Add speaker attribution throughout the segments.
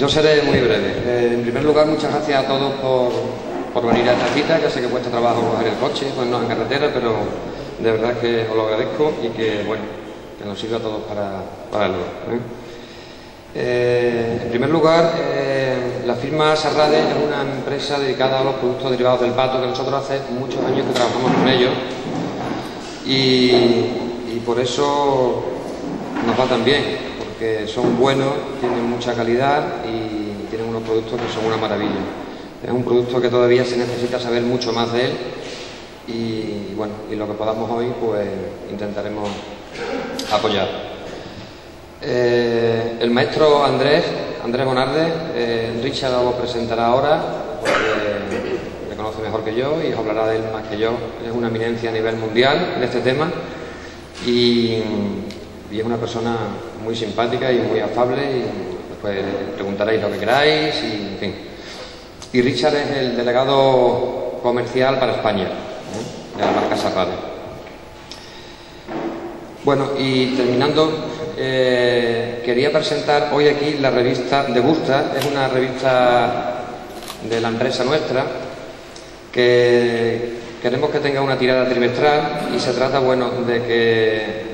Speaker 1: Yo seré muy breve. En primer lugar, muchas gracias a todos por venir a esta cita. Ya sé que cuesta trabajo coger el coche, pues no en carretera, pero de verdad que os lo agradezco y que, bueno, que nos sirva a todos para el lugar. En primer lugar, la firma Sarrade es una empresa dedicada a los productos derivados del pato, que nosotros hace muchos años que trabajamos con ellos y por eso nos va tan bien, porque son buenos, tienen mucha calidad y tienen unos productos que son una maravilla. Es un producto que todavía se necesita saber mucho más de él y bueno, y lo que podamos hoy pues intentaremos apoyar. El maestro Andrés Bonarde, Richard lo presentará ahora porque me conoce mejor que yo y os hablará de él más que yo. Es una eminencia a nivel mundial en este tema y es una persona muy simpática y muy afable y después preguntaréis lo que queráis y en fin. Y Richard es el delegado comercial para España, de la marca Sarrade. Bueno, y terminando, quería presentar hoy aquí la revista Degusta. Es una revista de la empresa nuestra que queremos que tenga una tirada trimestral y se trata, bueno, de que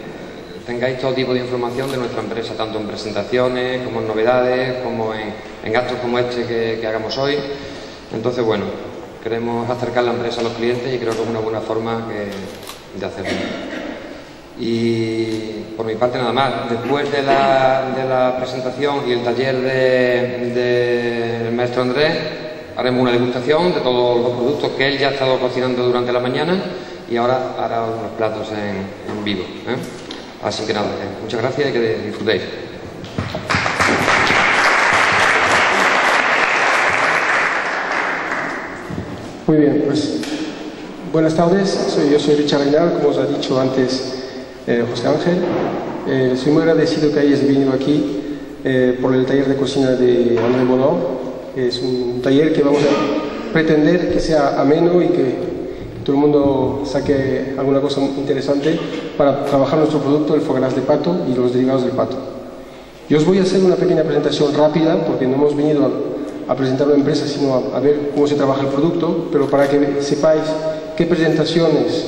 Speaker 1: tengáis todo tipo de información de nuestra empresa, tanto en presentaciones, como en novedades, como en actos como este que hagamos hoy. Entonces, bueno, queremos acercar la empresa a los clientes y creo que es una buena forma de hacerlo. Y por mi parte nada más. Después de la presentación y el taller del maestro Andrés, haremos una degustación de todos los productos que él ya ha estado cocinando durante la mañana y ahora hará unos platos en vivo. Así que nada, muchas gracias y que disfrutéis.
Speaker 2: Muy bien, pues buenas tardes, yo soy Richard Reynal, como os ha dicho antes José Ángel. Soy muy agradecido que hayáis venido aquí por el taller de cocina de André Bonheur, que es un taller que vamos a pretender que sea ameno y que todo el mundo saque alguna cosa interesante para trabajar nuestro producto, el foie gras de pato y los derivados del pato. Yo os voy a hacer una pequeña presentación rápida, porque no hemos venido a presentar una empresa, sino a ver cómo se trabaja el producto, pero para que sepáis qué presentaciones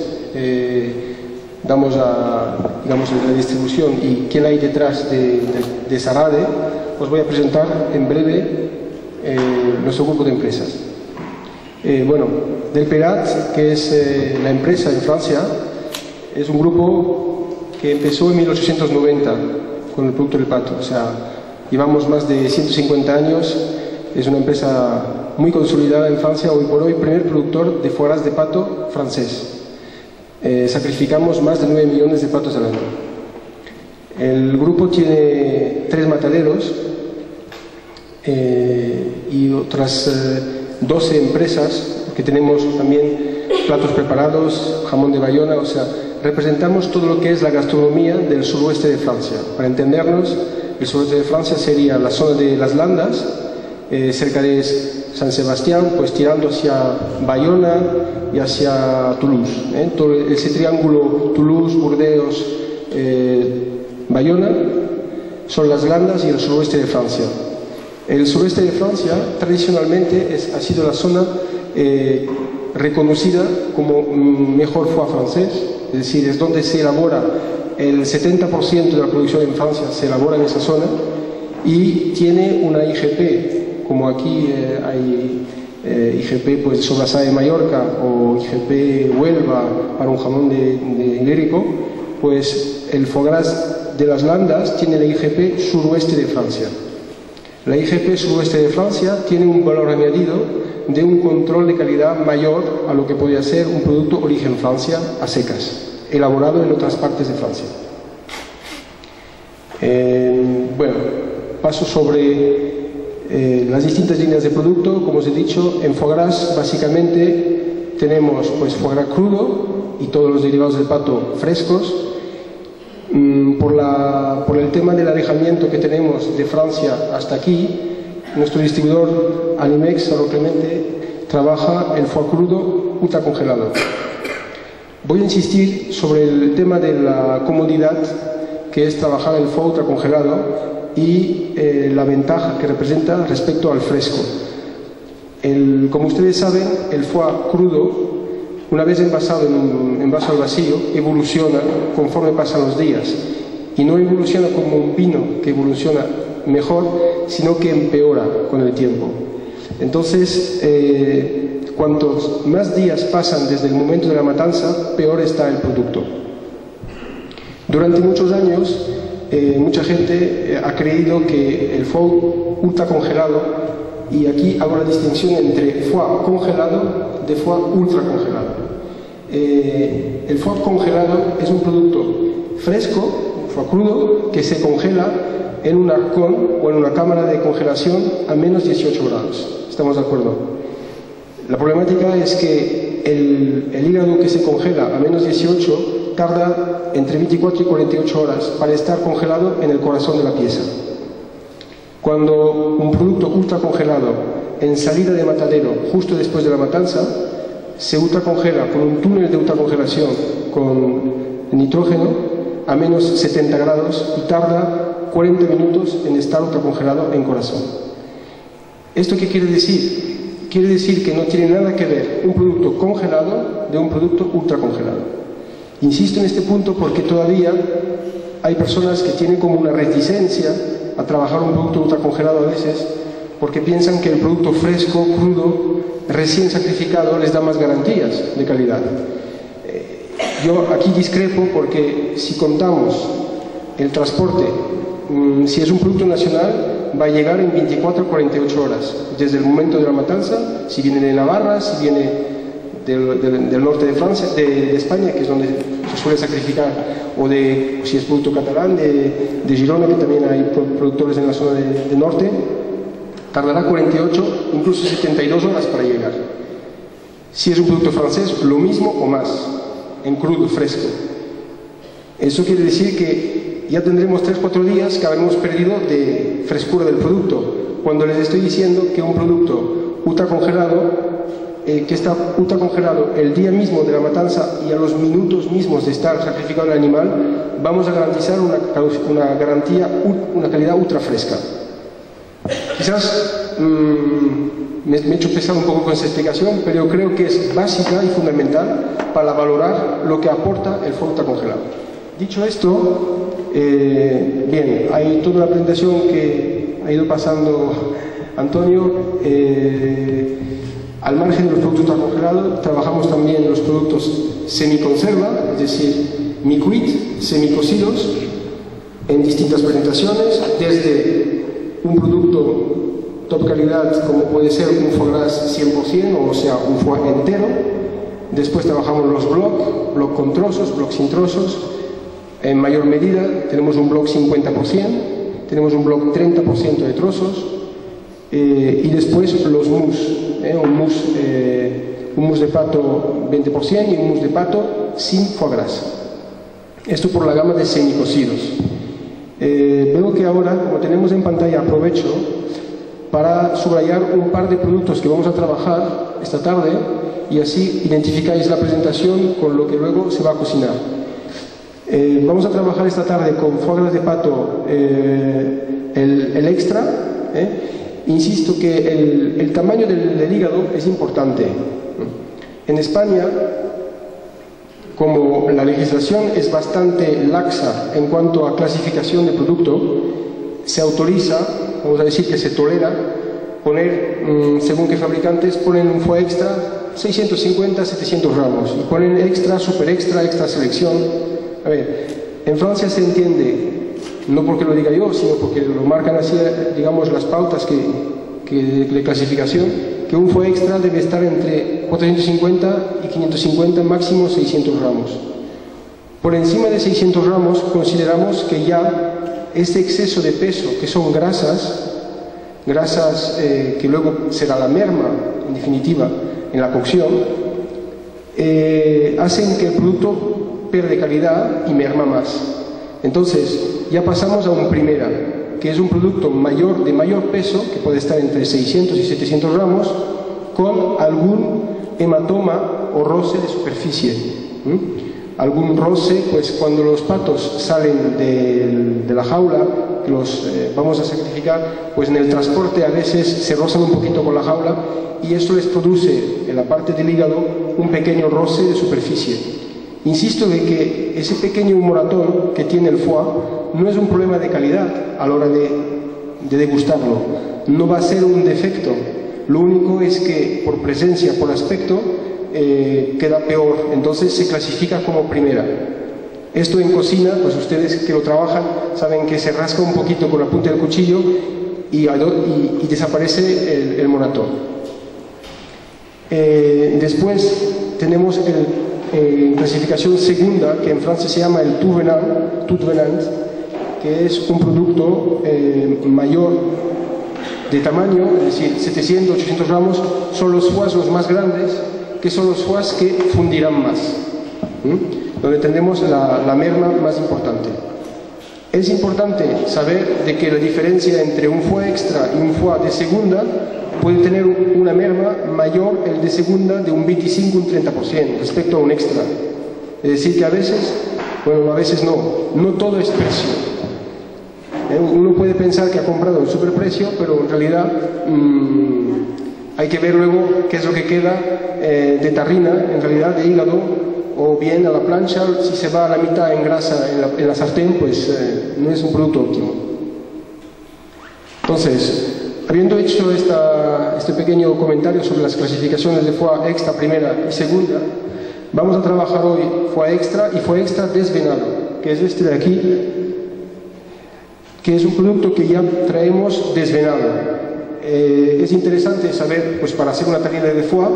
Speaker 2: damos a la distribución y quién hay detrás de Sarrade, os voy a presentar en breve nuestro grupo de empresas. Bueno, Del Perat, que es la empresa en Francia, es un grupo que empezó en 1890 con el producto del pato, o sea, llevamos más de 150 años, es una empresa muy consolidada en Francia, hoy por hoy primer productor de foie gras de pato francés. Sacrificamos más de 9 millones de patos al año. El grupo tiene 3 mataderos y otras 12 empresas, que tenemos también platos preparados, jamón de Bayona, o sea, representamos todo lo que es la gastronomía del suroeste de Francia. Para entendernos, el suroeste de Francia sería la zona de las Landas, cerca de San Sebastián, pues tirando hacia Bayona y hacia Toulouse. Todo ese triángulo Toulouse, Burdeos, Bayona son las Landas y el suroeste de Francia. El suroeste de Francia tradicionalmente ha sido la zona reconocida como mejor foie francés, es decir, es donde se elabora el 70% de la producción en Francia, se elabora en esa zona y tiene una IGP, como aquí hay IGP pues, Sobrasada de Mallorca o IGP Huelva para un jamón de ibérico, pues el foie gras de las Landas tiene la IGP suroeste de Francia. La IGP suroeste de Francia tiene un valor añadido de un control de calidad mayor a lo que podría ser un producto origen Francia a secas, elaborado en otras partes de Francia. Bueno, paso sobre las distintas líneas de producto. Como os he dicho, en foie gras básicamente tenemos pues foie gras crudo y todos los derivados del pato frescos. Por el tema del alejamiento que tenemos de Francia hasta aquí, nuestro distribuidor Animex, Salud Clemente, trabaja el foie crudo ultracongelado. Voy a insistir sobre el tema de la comodidad que es trabajar el foie ultracongelado y la ventaja que representa respecto al fresco. Como ustedes saben, el foie crudo, una vez envasado en un envase al vacío, evoluciona conforme pasan los días. Y no evoluciona como un vino que evoluciona mejor, sino que empeora con el tiempo. Entonces, cuantos más días pasan desde el momento de la matanza, peor está el producto. Durante muchos años, mucha gente ha creído que el foie ultracongelado, y aquí hago la distinción entre foie congelado de foie ultracongelado. El foie congelado es un producto fresco, foie crudo, que se congela en un arcón o en una cámara de congelación a menos 18 grados. ¿Estamos de acuerdo? La problemática es que el hígado que se congela a menos 18 tarda entre 24 y 48 horas para estar congelado en el corazón de la pieza. Cuando un producto ultracongelado en salida de matadero justo después de la matanza se ultracongela con un túnel de ultracongelación con nitrógeno a menos 70 grados y tarda 40 minutos en estar ultracongelado en corazón. ¿Esto qué quiere decir? Quiere decir que no tiene nada que ver un producto congelado de un producto ultracongelado. Insisto en este punto porque todavía hay personas que tienen como una reticencia a trabajar un producto ultracongelado a veces porque piensan que el producto fresco, crudo, recién sacrificado les da más garantías de calidad. Yo aquí discrepo porque si contamos el transporte, si es un producto nacional, va a llegar en 24 a 48 horas, desde el momento de la matanza, si viene de Navarra, si viene del norte de Francia, de España, que es donde se suele sacrificar, o si es producto catalán, de Girona, que también hay productores en la zona de norte, tardará 48, incluso 72 horas para llegar. Si es un producto francés, lo mismo o más, en crudo, fresco. Eso quiere decir que ya tendremos 3-4 días que habremos perdido de frescura del producto, cuando les estoy diciendo que un producto ultracongelado, que está ultracongelado el día mismo de la matanza y a los minutos mismos de estar sacrificado el animal, vamos a garantizar una calidad ultra fresca. Quizás me he hecho pesar un poco con esta explicación, pero creo que es básica y fundamental para valorar lo que aporta el foie ultracongelado. Dicho esto, bien, hay toda la presentación que ha ido pasando Antonio. Al margen de los productos ultracongelados, trabajamos también los productos semiconserva, es decir, mi-cuit, semicocidos, en distintas presentaciones, desde un producto top calidad como puede ser un foie gras 100%, o sea, un foie entero. Después trabajamos los bloc con trozos, bloc sin trozos. En mayor medida tenemos un bloc 50%, tenemos un bloc 30% de trozos, y después los mousse. Un mousse de pato 20% y un mousse de pato sin foie gras. Esto por la gama de semicocidos. Veo que ahora, como tenemos en pantalla, aprovecho para subrayar un par de productos que vamos a trabajar esta tarde y así identificáis la presentación con lo que luego se va a cocinar. Vamos a trabajar esta tarde con foie gras de pato, el extra. Insisto que el tamaño del hígado es importante. En España, como la legislación es bastante laxa en cuanto a clasificación de producto, se autoriza, vamos a decir que se tolera, poner, según qué fabricantes, ponen un foie extra 650-700 gramos y ponen extra, super extra, extra selección. A ver, en Francia se entiende, no porque lo diga yo, sino porque lo marcan así, digamos, las pautas de clasificación, que un foie extra debe estar entre 450 y 550, máximo 600 gramos. Por encima de 600 gramos consideramos que ya este exceso de peso, que son grasas que luego será la merma, en definitiva, en la cocción, hacen que el producto pierde calidad y merma más. Entonces, ya pasamos a un primera, que es un producto de mayor peso, que puede estar entre 600 y 700 gramos, con algún hematoma o roce de superficie. algún roce, pues cuando los patos salen de la jaula, que los vamos a sacrificar, pues en el transporte a veces se rozan un poquito con la jaula y esto les produce en la parte del hígado un pequeño roce de superficie. Insisto de que ese pequeño moratón que tiene el foie no es un problema de calidad a la hora de degustarlo, no va a ser un defecto, lo único es que por presencia, por aspecto, queda peor, entonces se clasifica como primera. Esto en cocina, pues ustedes que lo trabajan saben que se rasca un poquito con la punta del cuchillo y desaparece el moratón. Después tenemos en clasificación segunda, que en francés se llama el tout venant, que es un producto mayor de tamaño, es decir, 700, 800 gramos, son los foies los más grandes, que son los foies que fundirán más, donde tenemos la merma más importante. Es importante saber de que la diferencia entre un foie extra y un foie de segunda puede tener una merma mayor el de segunda de un 25 o un 30% respecto a un extra. Es decir, que a veces, bueno, a veces no todo es precio. Uno puede pensar que ha comprado el superprecio, pero en realidad hay que ver luego qué es lo que queda de tarrina, en realidad de hígado, o bien a la plancha. Si se va a la mitad en grasa en la sartén, pues no es un producto óptimo. Entonces, habiendo hecho este pequeño comentario sobre las clasificaciones de foie extra primera y segunda, vamos a trabajar hoy foie extra y foie extra desvenado, que es este de aquí, que es un producto que ya traemos desvenado. Es interesante saber, pues para hacer una tarina de foie,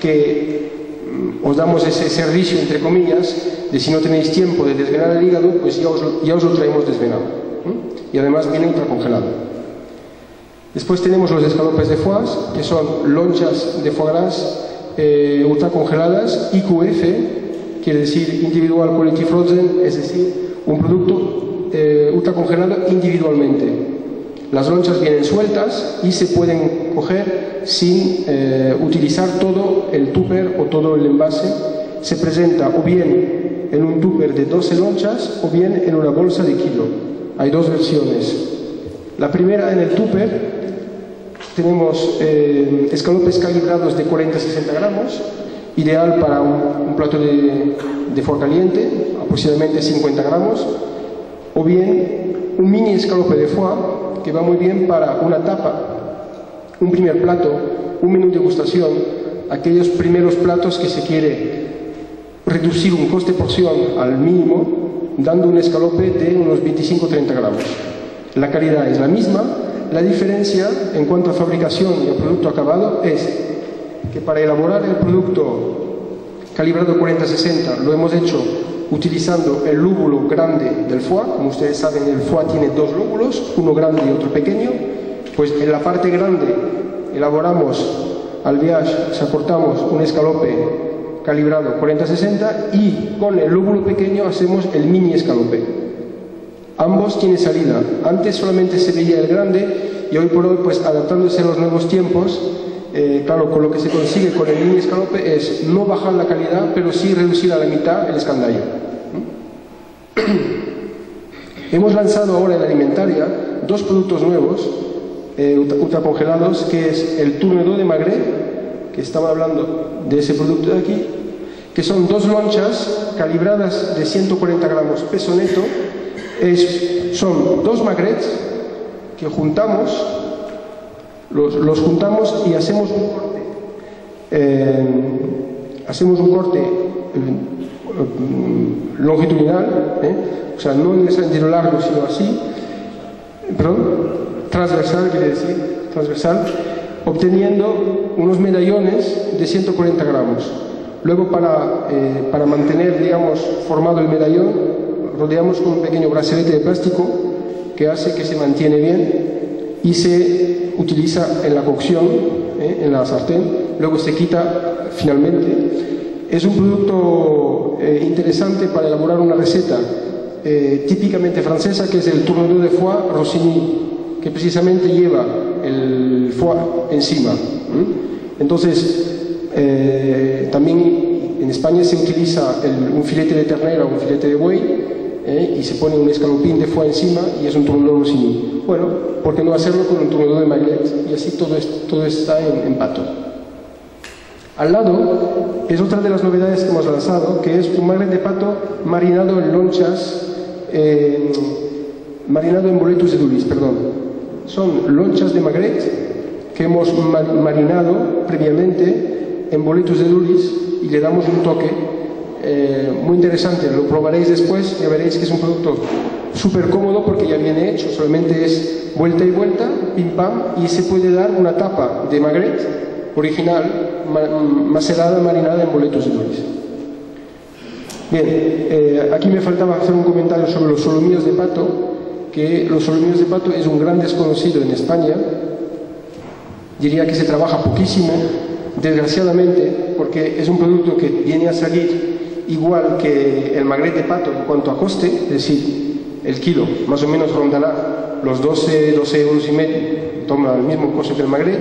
Speaker 2: que os damos ese servicio, entre comillas, de si no tenéis tiempo de desvenar el hígado, pues ya os lo traemos desvenado. Y además viene ultracongelado. Después tenemos los escalopes de foie, que son lonchas de foie gras ultracongeladas, IQF, quiere decir Individual Quality Frozen, es decir, un producto ultracongelado individualmente. Las lonchas vienen sueltas y se pueden coger sin utilizar todo el tupper o todo el envase. Se presenta o bien en un tupper de 12 lonchas o bien en una bolsa de kilo. Hay dos versiones. La primera, en el tupper, tenemos escalopes calibrados de 40-60 gramos, ideal para un plato de foie caliente, aproximadamente 50 gramos, o bien un mini escalope de foie, que va muy bien para una tapa, un primer plato, un menú de degustación, aquellos primeros platos que se quiere reducir un coste porción al mínimo, dando un escalope de unos 25-30 gramos. La calidad es la misma, la diferencia en cuanto a fabricación y al producto acabado es que para elaborar el producto calibrado 40-60 lo hemos hecho utilizando el lúbulo grande del foie. Como ustedes saben, el foie tiene dos lúbulos, uno grande y otro pequeño. Pues en la parte grande elaboramos alveage, o sea, cortamos un escalope calibrado 40-60 y con el lúbulo pequeño hacemos el mini escalope. Ambos tienen salida. Antes solamente se veía el grande y hoy por hoy, pues adaptándose a los nuevos tiempos, claro, con lo que se consigue con el mini escalope es no bajar la calidad, pero sí reducir a la mitad el escandallo. Hemos lanzado ahora en la alimentaria dos productos nuevos, ultracongelados, que es el Tourne-dos de Magret, que estaba hablando de ese producto de aquí, que son dos lonchas calibradas de 140 gramos peso neto. Son dos magrets que juntamos, los juntamos y hacemos un corte longitudinal, o sea, no en el sentido largo, sino así, transversal, quiere decir, transversal, obteniendo unos medallones de 140 gramos. Luego, para mantener, digamos, formado el medallón, rodeamos con un pequeño brazalete de plástico que hace que se mantiene bien y se utiliza en la cocción, en la sartén, luego se quita finalmente. Es un producto interesante para elaborar una receta típicamente francesa, que es el Tourne-dos de foie Rossini, que precisamente lleva el foie encima. Entonces, también En España se utiliza un filete de ternera o un filete de buey y se pone un escalopín de foie encima y es un turnador rossini. Bueno, ¿por qué no hacerlo con un turnador de magret? Y así todo está en pato. Al lado es otra de las novedades que hemos lanzado, que es un magret de pato marinado en lonchas, marinado en boletus edulis, perdón. Son lonchas de magret que hemos marinado previamente en boletus edulis y le damos un toque muy interesante. Lo probaréis después, ya veréis que es un producto súper cómodo porque ya viene hecho, solamente es vuelta y vuelta, pim pam, y se puede dar una tapa de magret original, macerada, marinada en boletus edulis. Bien, aquí me faltaba hacer un comentario sobre los solomillos de pato, que los solomillos de pato es un gran desconocido en España. Diría que se trabaja poquísimo, desgraciadamente, porque es un producto que viene a salir igual que el magret de pato en cuanto a coste, es decir, el kilo más o menos rondará los 12 euros y medio, toma el mismo coste que el magret,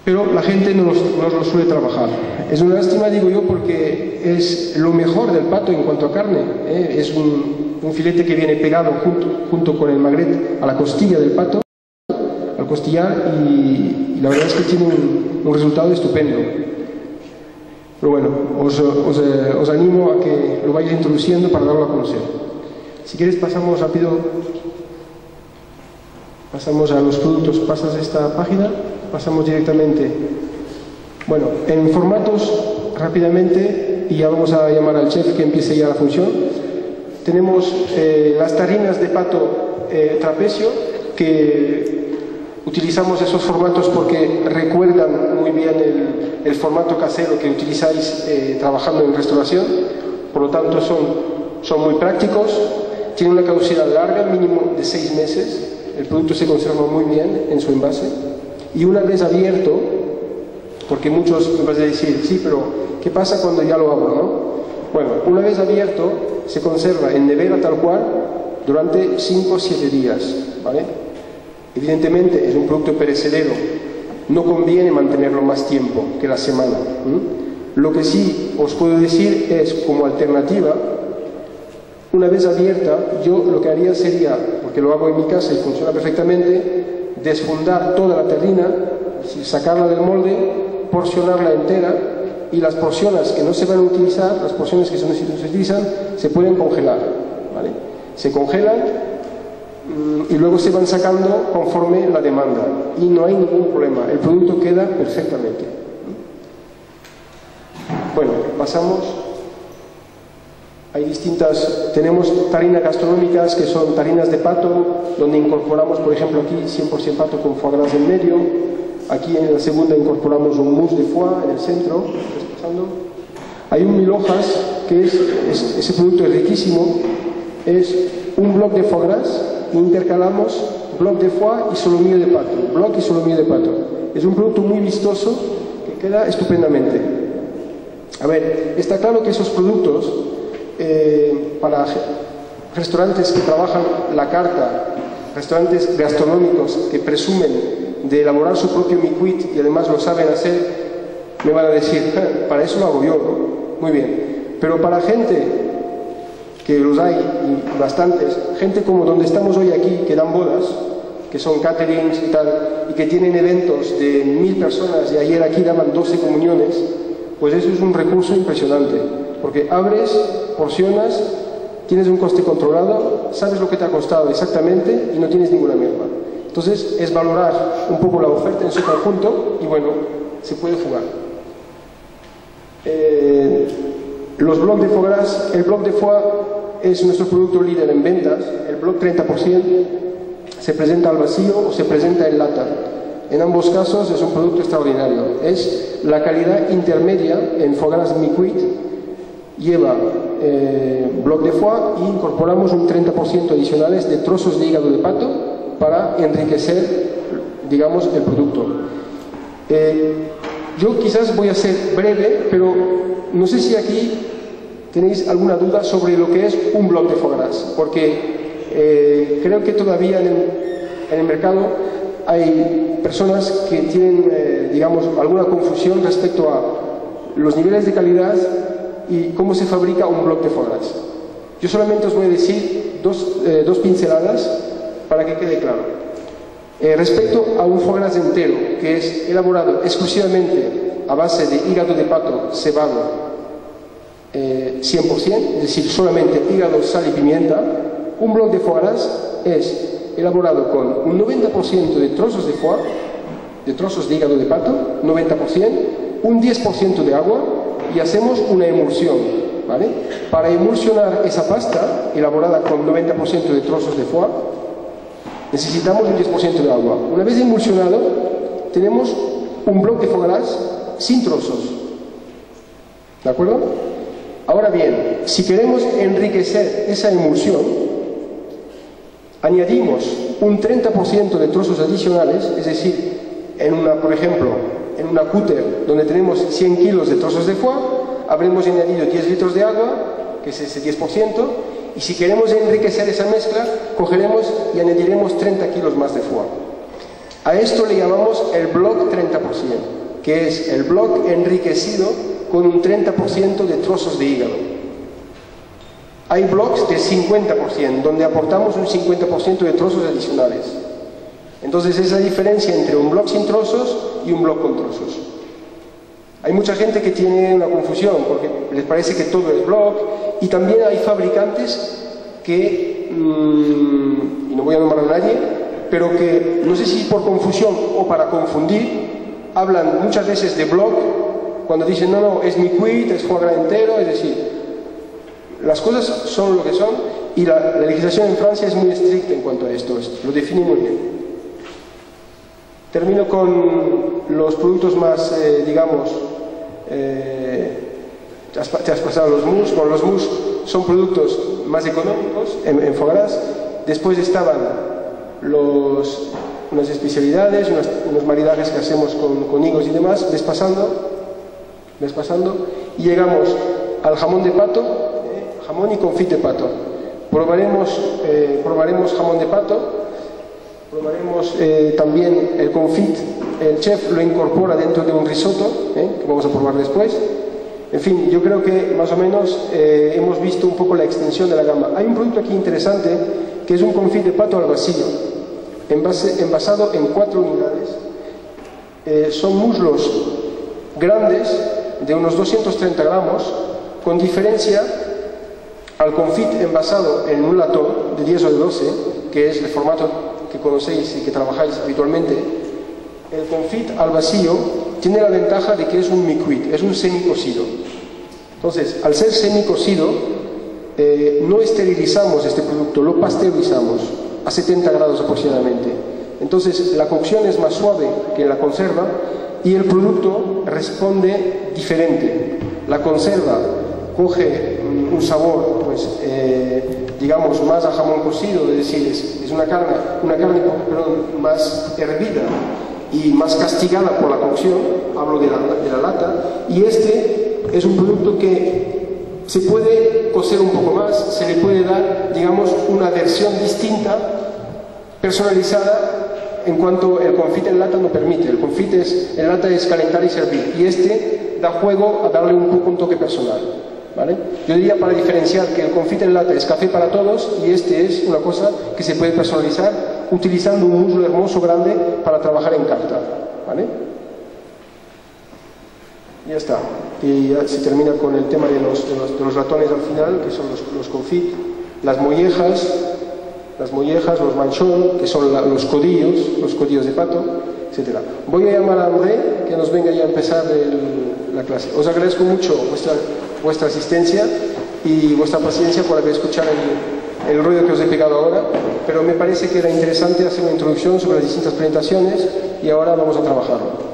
Speaker 2: pero la gente no lo suele trabajar. Es una lástima, digo yo, porque es lo mejor del pato en cuanto a carne, es un filete que viene pegado junto con el magret a la costilla del pato, al costillar, y la verdad es que tiene un resultado estupendo. Pero bueno, os animo a que lo vayáis introduciendo para darlo a conocer. Si quieres pasamos rápido, pasamos a los productos, pasas esta página, pasamos directamente. Bueno, en formatos rápidamente, y ya vamos a llamar al chef que empiece ya la función. Tenemos las tarinas de pato trapecio, que utilizamos esos formatos porque recuerdan muy bien el formato casero que utilizáis trabajando en restauración, por lo tanto son muy prácticos, tienen una caducidad larga, mínimo de 6 meses, el producto se conserva muy bien en su envase, y una vez abierto, porque muchos me van a decir, sí, pero ¿qué pasa cuando ya lo abro, no? Bueno, una vez abierto se conserva en nevera tal cual durante 5 o 7 días, ¿vale? Evidentemente es un producto perecedero, no conviene mantenerlo más tiempo que la semana. Lo que sí os puedo decir es, como alternativa, una vez abierta, yo lo que haría sería, porque lo hago en mi casa y funciona perfectamente, desfundar toda la terrina, sacarla del molde, porcionarla entera, y las porciones que no se van a utilizar, las porciones que no se utilizan, se pueden congelar, ¿vale? Se congelan y luego se van sacando conforme la demanda y no hay ningún problema, el producto queda perfectamente. Bueno, pasamos. Hay tenemos tarinas gastronómicas que son tarinas de pato, donde incorporamos, por ejemplo, aquí 100% pato con foie gras en medio. Aquí en la segunda incorporamos un mousse de foie en el centro. Hay un 1000 hojas, que ese producto es riquísimo, es un bloc de foie gras, intercalamos bloc de foie y solomillo de pato, bloc y solomillo de pato. Es un producto muy vistoso que queda estupendamente. A ver, está claro que esos productos para restaurantes que trabajan la carta, restaurantes gastronómicos que presumen de elaborar su propio miquit y además lo saben hacer, me van a decir, para eso lo hago yo, ¿no? Muy bien, pero para gente, que los hay y bastantes, gente como donde estamos hoy aquí, que dan bodas, que son caterings y tal, y que tienen eventos de 1000 personas y ayer aquí daban 12 comuniones, pues eso es un recurso impresionante, porque abres, porcionas, tienes un coste controlado, sabes lo que te ha costado exactamente y no tienes ninguna merma. Entonces es valorar un poco la oferta en su conjunto y bueno, se puede jugar. Los blocs de foie gras, el bloc de foie es nuestro producto líder en ventas, el bloc 30% se presenta al vacío o se presenta en lata. En ambos casos es un producto extraordinario, es la calidad intermedia en foie gras miquit, lleva bloc de foie y incorporamos un 30% adicionales de trozos de hígado de pato para enriquecer, digamos, el producto. Yo quizás voy a ser breve, pero no sé si aquí tenéis alguna duda sobre lo que es un bloc de foie gras, porque creo que todavía en el mercado hay personas que tienen, digamos, alguna confusión respecto a los niveles de calidad y cómo se fabrica un bloc de foie gras. Yo solamente os voy a decir dos pinceladas para que quede claro. Respecto a un foie gras entero, que es elaborado exclusivamente a base de hígado de pato cebado 100%, es decir, solamente hígado, sal y pimienta, un bloc de foie gras es elaborado con un 90% de trozos de foie, de trozos de hígado de pato, 90%, un 10% de agua y hacemos una emulsión, ¿vale? Para emulsionar esa pasta elaborada con 90% de trozos de foie, necesitamos un 10% de agua. Una vez emulsionado, tenemos un bloc de foie gras sin trozos, ¿de acuerdo? Ahora bien, si queremos enriquecer esa emulsión, añadimos un 30% de trozos adicionales, es decir, por ejemplo, en una cúter donde tenemos 100 kilos de trozos de foie, habremos añadido 10 litros de agua, que es ese 10%, y si queremos enriquecer esa mezcla, cogeremos y añadiremos 30 kilos más de foie. A esto le llamamos el bloc 30%, que es el bloc enriquecido con un 30% de trozos de hígado. Hay blocs de 50%, donde aportamos un 50% de trozos adicionales. Entonces es la diferencia entre un bloc sin trozos y un bloc con trozos. Hay mucha gente que tiene una confusión porque les parece que todo es bloc, y también hay fabricantes que, y no voy a nombrar a nadie, pero que no sé si por confusión o para confundir, hablan muchas veces de bloc cuando dicen no, es mi-cuit, es foie gras entero, es decir, las cosas son lo que son y la legislación en Francia es muy estricta en cuanto a esto, lo define muy bien. Termino con los productos más, digamos, te has pasado los mousse. Bueno, los mousse son productos más económicos en foie gras. Después estaban unas especialidades, unos maridajes que hacemos con higos y demás, despasando, y llegamos al jamón de pato, jamón y confit de pato. Probaremos jamón de pato, probaremos también el confit. El chef lo incorpora dentro de un risotto, que vamos a probar después. En fin, yo creo que más o menos hemos visto un poco la extensión de la gama. Hay un producto aquí interesante que es un confit de pato al vacío, envasado en 4 unidades. Son muslos grandes de unos 230 gramos, con diferencia al confit envasado en un latón de 10 o de 12, que es el formato que conocéis y que trabajáis habitualmente. El confit al vacío tiene la ventaja de que es un mi-cuit, es un semicocido. Entonces, al ser semicocido, no esterilizamos este producto, lo pasteurizamos a 70 grados aproximadamente. Entonces, la cocción es más suave que en la conserva y el producto responde diferente. La conserva coge un sabor, pues, digamos, más a jamón cocido, es decir, es una carne más hervida y más castigada por la cocción, hablo de la lata, y este es un producto que se puede cocer un poco más, se le puede dar, digamos, una versión distinta, personalizada, en cuanto el confit en lata no permite. El confit en lata es calentar y servir, y este da juego a darle un toque personal, ¿vale? Yo diría, para diferenciar, que el confit en lata es café para todos y este es una cosa que se puede personalizar utilizando un muslo hermoso grande para trabajar en carta, ¿vale? Ya está. Y ya se termina con el tema de los ratones al final, que son los confit, las mollejas, los manchón, que son los codillos de pato, etc. Voy a llamar a André, que nos venga ya a empezar la clase. Os agradezco mucho vuestra asistencia y vuestra paciencia por haber escuchado el ruido que os he pegado ahora, pero me parece que era interesante hacer una introducción sobre las distintas presentaciones y ahora vamos a trabajarlo.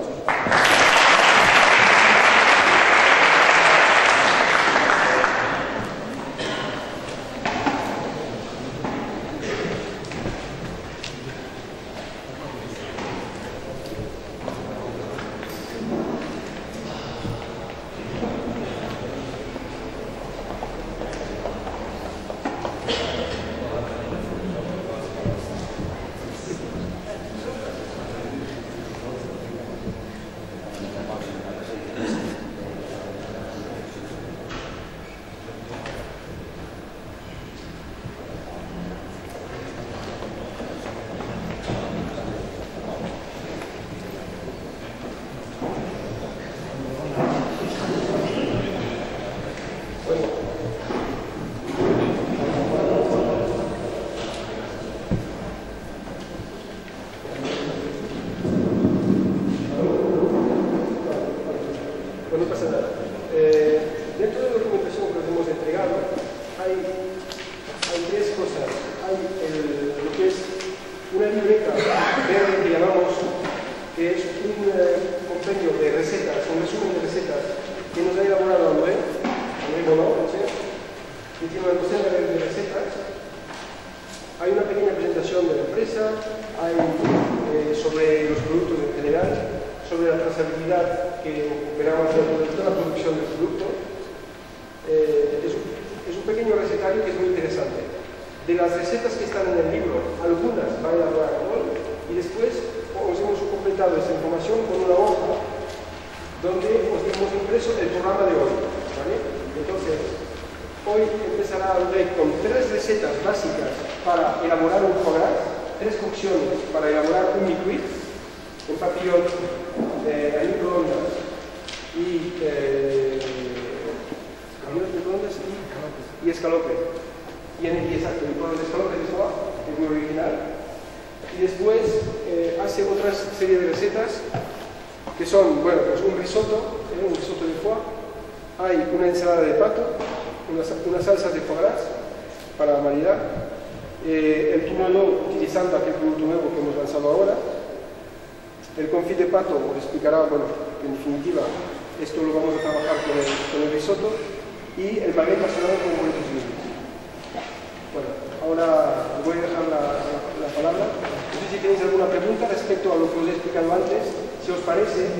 Speaker 2: de las recetas que están en el libro, algunas va a elaborar hoy, y después os hemos completado esta información con una hoja donde os hemos impreso el programa de hoy, ¿vale? Entonces, hoy empezará André con 3 recetas básicas para elaborar un foie gras, 3 cocciones para elaborar un mi-cuit, un papillon a microondas y escalope. Y exacto, el color de escalope de foie, que es muy original. Y después hace otra serie de recetas que son, bueno, pues un risotto de foie, hay una ensalada de pato, unas salsas de foie gras para maridar, el tumolo utilizando aquel producto nuevo que hemos lanzado ahora, el confit de pato os explicará, bueno, en definitiva, esto lo vamos a trabajar con el risotto, y el magret macerado con huevos vivos. Bueno, ahora voy a dejar la palabra. No sé si tenéis alguna pregunta respecto a lo que os he explicado antes. Si os parece,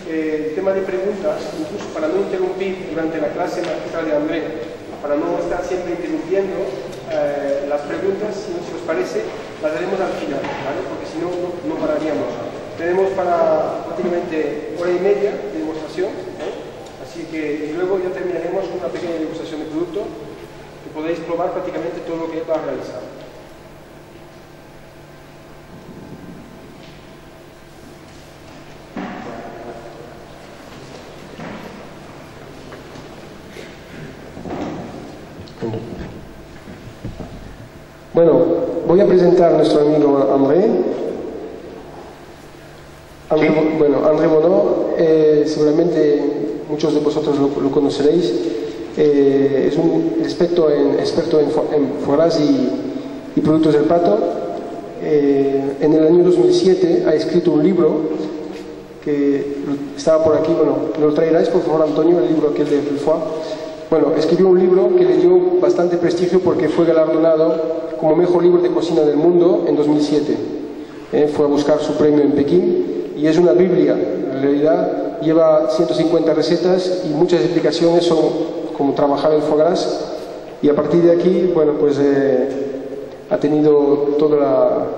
Speaker 2: el tema de preguntas, incluso para no interrumpir durante la clase magistral de André, para no estar siempre interrumpiendo las preguntas, si os parece, las haremos al final, ¿vale? Porque si no, no pararíamos. Tenemos para prácticamente hora y media de demostración, así que y luego ya terminaremos con una pequeña degustación de producto que podéis probar prácticamente todo lo que va a realizar. Bueno, voy a presentar a nuestro amigo André. André Monod, seguramente muchos de vosotros lo conoceréis, es un experto en foie gras y productos del pato. En el año 2007 ha escrito un libro que estaba por aquí, bueno, ¿me lo traerás por favor, Antonio, el libro aquel de foie? Bueno, escribió un libro que le dio bastante prestigio porque fue galardonado como mejor libro de cocina del mundo en 2007. Fue a buscar su premio en Pekín. Y es una Biblia, en realidad lleva 150 recetas y muchas explicaciones sobre cómo trabajar el foie gras, y a partir de aquí, bueno, pues ha tenido toda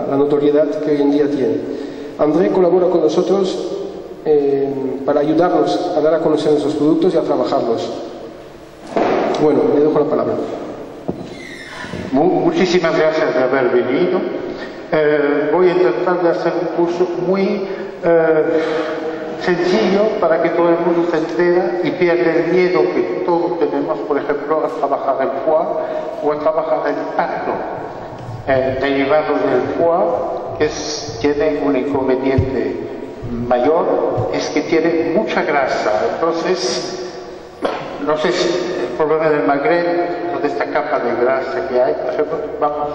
Speaker 2: la notoriedad que hoy en día tiene. André colabora con nosotros para ayudarnos a dar a conocer nuestros productos y a trabajarlos. Bueno, le dejo la palabra.
Speaker 3: Muchísimas gracias de haber venido. Voy a intentar de hacer un curso muy sencillo para que todo el mundo se entere y pierda el miedo que todos tenemos, por ejemplo, a trabajar el foie o a trabajar el pato. Derivado del foie, que tiene un inconveniente mayor, es que tiene mucha grasa. Entonces, no sé si el problema del magret, de esta capa de grasa que hay, por ejemplo, vamos.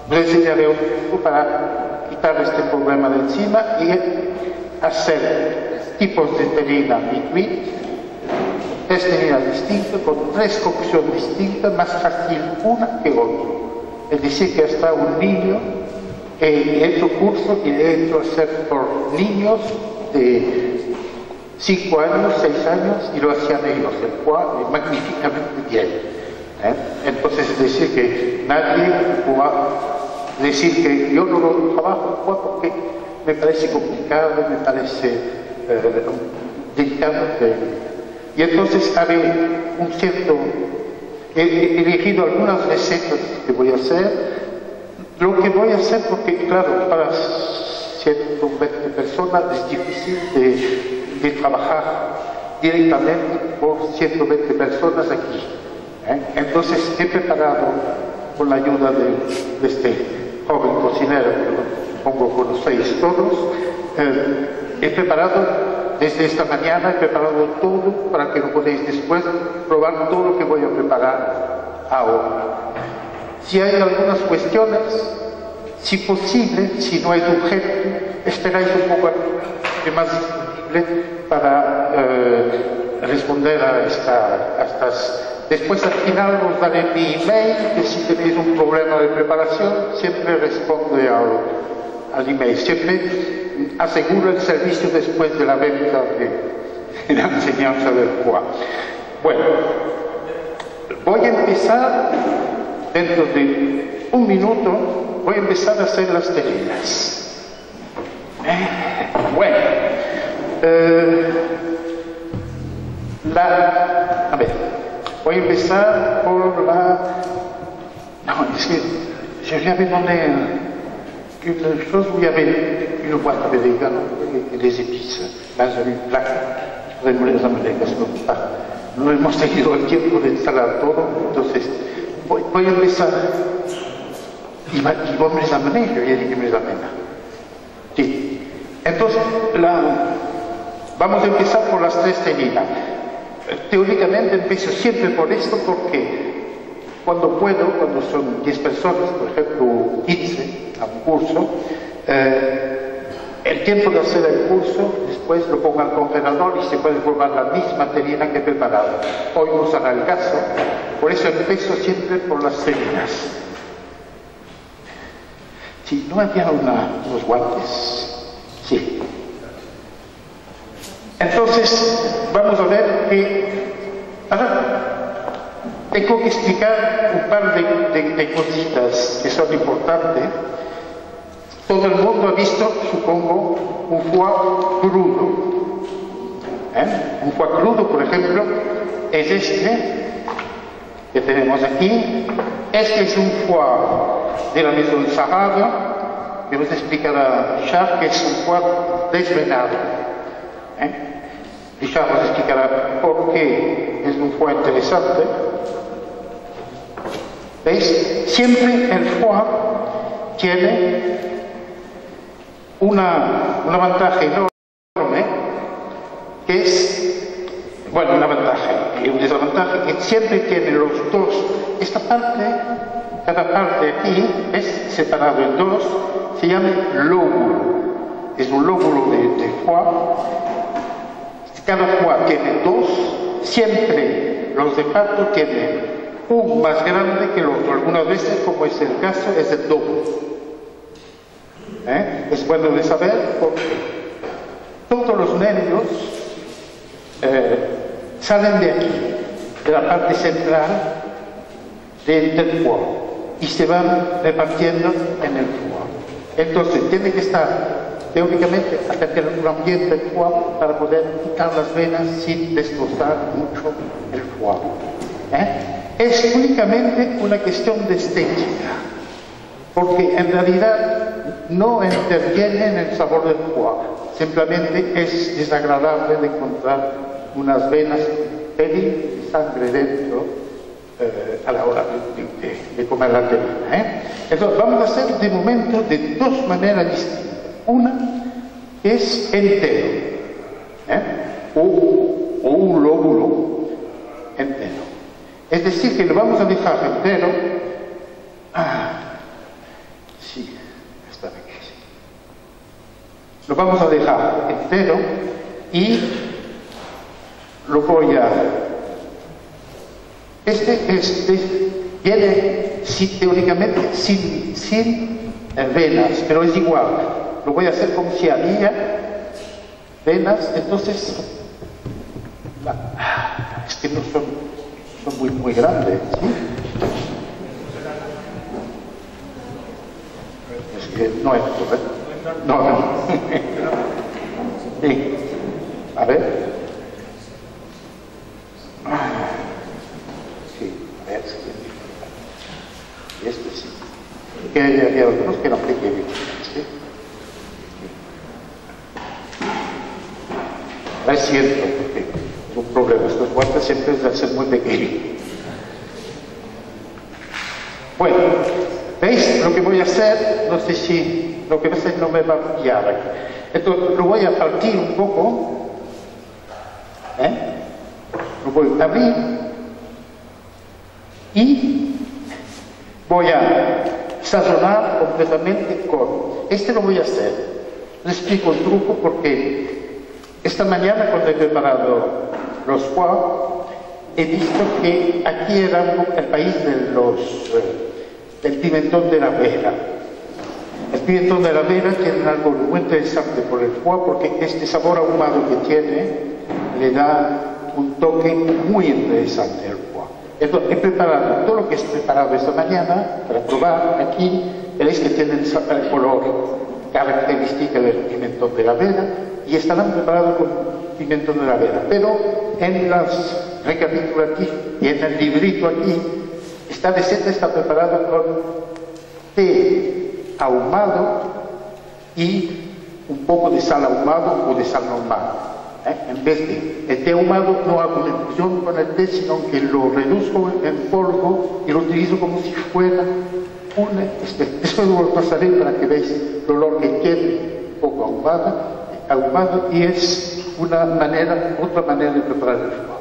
Speaker 3: Les enseñaré un truco para quitar este problema de encima y hacer tipos de terrina mi-cuit, 3 terrinas distintas, con 3 cocciones distintas, más fácil una que otra. Es decir, que hasta un niño, he hecho curso y he hecho hacer por niños de 5 años, 6 años, y lo hacían ellos, el cual magníficamente bien. Entonces, es decir, que nadie va a decir que yo no lo trabajo porque me parece complicado, me parece delicado. Y entonces haré un cierto... He elegido algunas recetas que voy a hacer. Lo que voy a hacer, porque claro, para 120 personas es difícil de trabajar directamente por 120 personas aquí. Entonces he preparado, con la ayuda de este joven cocinero que supongo conocéis todos, he preparado desde esta mañana, he preparado todo para que lo podéis después probar todo lo que voy a preparar ahora. Si hay algunas cuestiones, si posible, si no es urgente, esperáis un poco más disponible para responder a estas. Después al final os daré mi email, que si tenéis un problema de preparación, siempre responde al email. Siempre aseguro el servicio después de la venta de la enseñanza del foie. Bueno, voy a empezar dentro de un minuto voy a empezar a hacer las telinas. Bueno, a ver, voy a empezar por la... Non, j'avais donné une chose où il y avait une boîte avec des grains et des épices. Là, j'avais une plaque, je voudrais me les amener parce que no hemos tenido el tiempo de instalar todo, entonces voy a empezar y vos me les amené, yo ya dije que me les amena. Sí. Entonces, vamos a empezar por las tres telinas. Teóricamente empiezo siempre por esto porque cuando puedo, cuando son 10 personas, por ejemplo 15 a un curso, el tiempo de hacer el curso después lo pongo al congelador y se puede probar la misma telina que he preparado. Hoy no será el caso, por eso empiezo siempre por las telinas. Sí, ¿no había unos guantes? Sí. Entonces, vamos a ver que... tengo que explicar un par de cositas que son importantes. Todo el mundo ha visto, supongo, un foie crudo. Un foie crudo, por ejemplo, es este que tenemos aquí. Este es un foie de la Maison Sahara, que os explicará Richard, que es un foie desvenado. Richard os explicará por qué es un foie interesante. ¿Veis? Siempre el foie tiene una ventaja enorme, que es, bueno, una ventaja y un desventaja, que siempre tiene los dos. Esta parte, cada parte aquí es separado en dos, se llama lóbulo. Es un lóbulo de foie. Cada foie tiene dos, siempre los de pato tienen un más grande que el otro. Algunas veces, como es el caso, es el doble. Es bueno de saber porque todos los nervios salen de aquí, de la parte central del foie, y se van repartiendo en el foie. Entonces, tiene que estar teóricamente hasta que un ambiente del foie para poder quitar las venas sin destrozar mucho el foie. Es únicamente una cuestión de estética, porque en realidad no interviene en el sabor del foie, simplemente es desagradable de encontrar unas venas, pelín de sangre dentro a la hora de comer la telina. Entonces vamos a hacer de momento de dos maneras distintas. Una que es entero, o un lóbulo entero. Es decir, que lo vamos a dejar entero. Sí, está aquí. Lo vamos a dejar entero y lo voy a... viene teóricamente sin venas, pero es igual. Lo voy a hacer como si había venas, entonces... es que no son muy grandes, ¿sí? Es que no es, no. Sí. A ver. Sí, a ver, sí. Y este sí. Que había algunos que eran pequeños, ¿sí? Es cierto, porque es un problema. Estos guantes siempre es de ser muy pequeños. Bueno, ¿veis lo que voy a hacer? No sé si lo que va a hacer no me va a pillar aquí. Entonces lo voy a partir un poco. Lo voy a abrir. Y voy a sazonar completamente con... Este lo voy a hacer. Les explico el truco porque... Esta mañana, cuando he preparado los foie, he visto que aquí era el país del pimentón de la Vera. El pimentón de la Vera tiene algo muy interesante por el foie, porque este sabor ahumado que tiene le da un toque muy interesante al foie. Entonces, he preparado todo lo que es preparado esta mañana para probar. Aquí veréis que tienen el color característica del pimentón de la Vera y estarán preparados con pimentón de la Vera. Pero en las recapitulativas y en el librito aquí, esta receta está preparada con té ahumado y un poco de sal ahumado o de sal normal. En vez de el té ahumado, no hago una infusión con el té, sino que lo reduzco en polvo y lo utilizo como si fuera una especie. Eso lo pasaré para que veáis el olor que tiene, un poco ahumado, y es otra manera de preparar el foie.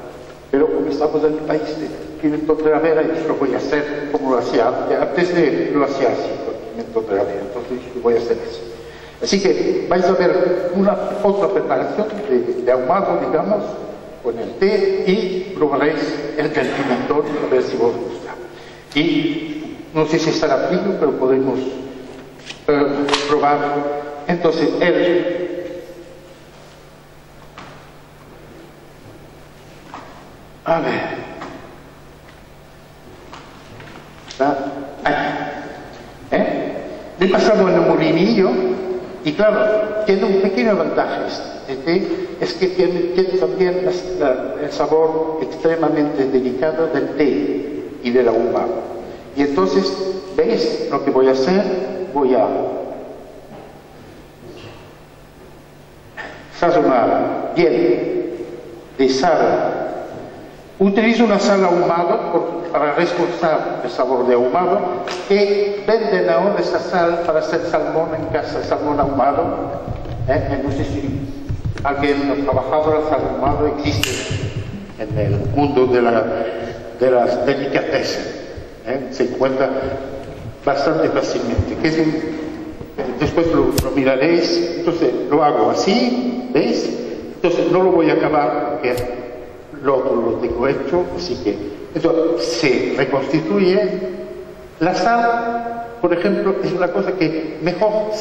Speaker 3: Pero como estamos en el país de pimentón de la Vera, lo voy a hacer como lo hacía antes, lo hacía así con pimentón de la Vera, entonces voy a hacer eso. Así que vais a ver otra preparación de ahumado, digamos, con el té, y probaréis el del pimentón a ver si os gusta. Y no sé si estará frío, pero podemos probar. Entonces, a ver, está aquí. Le he pasado en el molinillo. Y claro, tiene un pequeño ventaja este té, es que tiene también el sabor extremadamente delicado del té y del ahumado. Y entonces, ¿veis lo que voy a hacer? Voy a sazonar bien de sal. Utilizo una sal ahumada para reforzar el sabor de ahumado, que venden ahora esta sal para hacer salmón en casa, salmón ahumado. No sé si alguien ha trabajado la sal ahumada, existe en el mundo de las delicatessen. Se encuentra bastante fácilmente. Después lo miraréis. Entonces lo hago así, ¿veis? Entonces no lo voy a acabar porque lo otro lo tengo hecho, así que eso se reconstituye. La sal, por ejemplo, es una cosa que mejor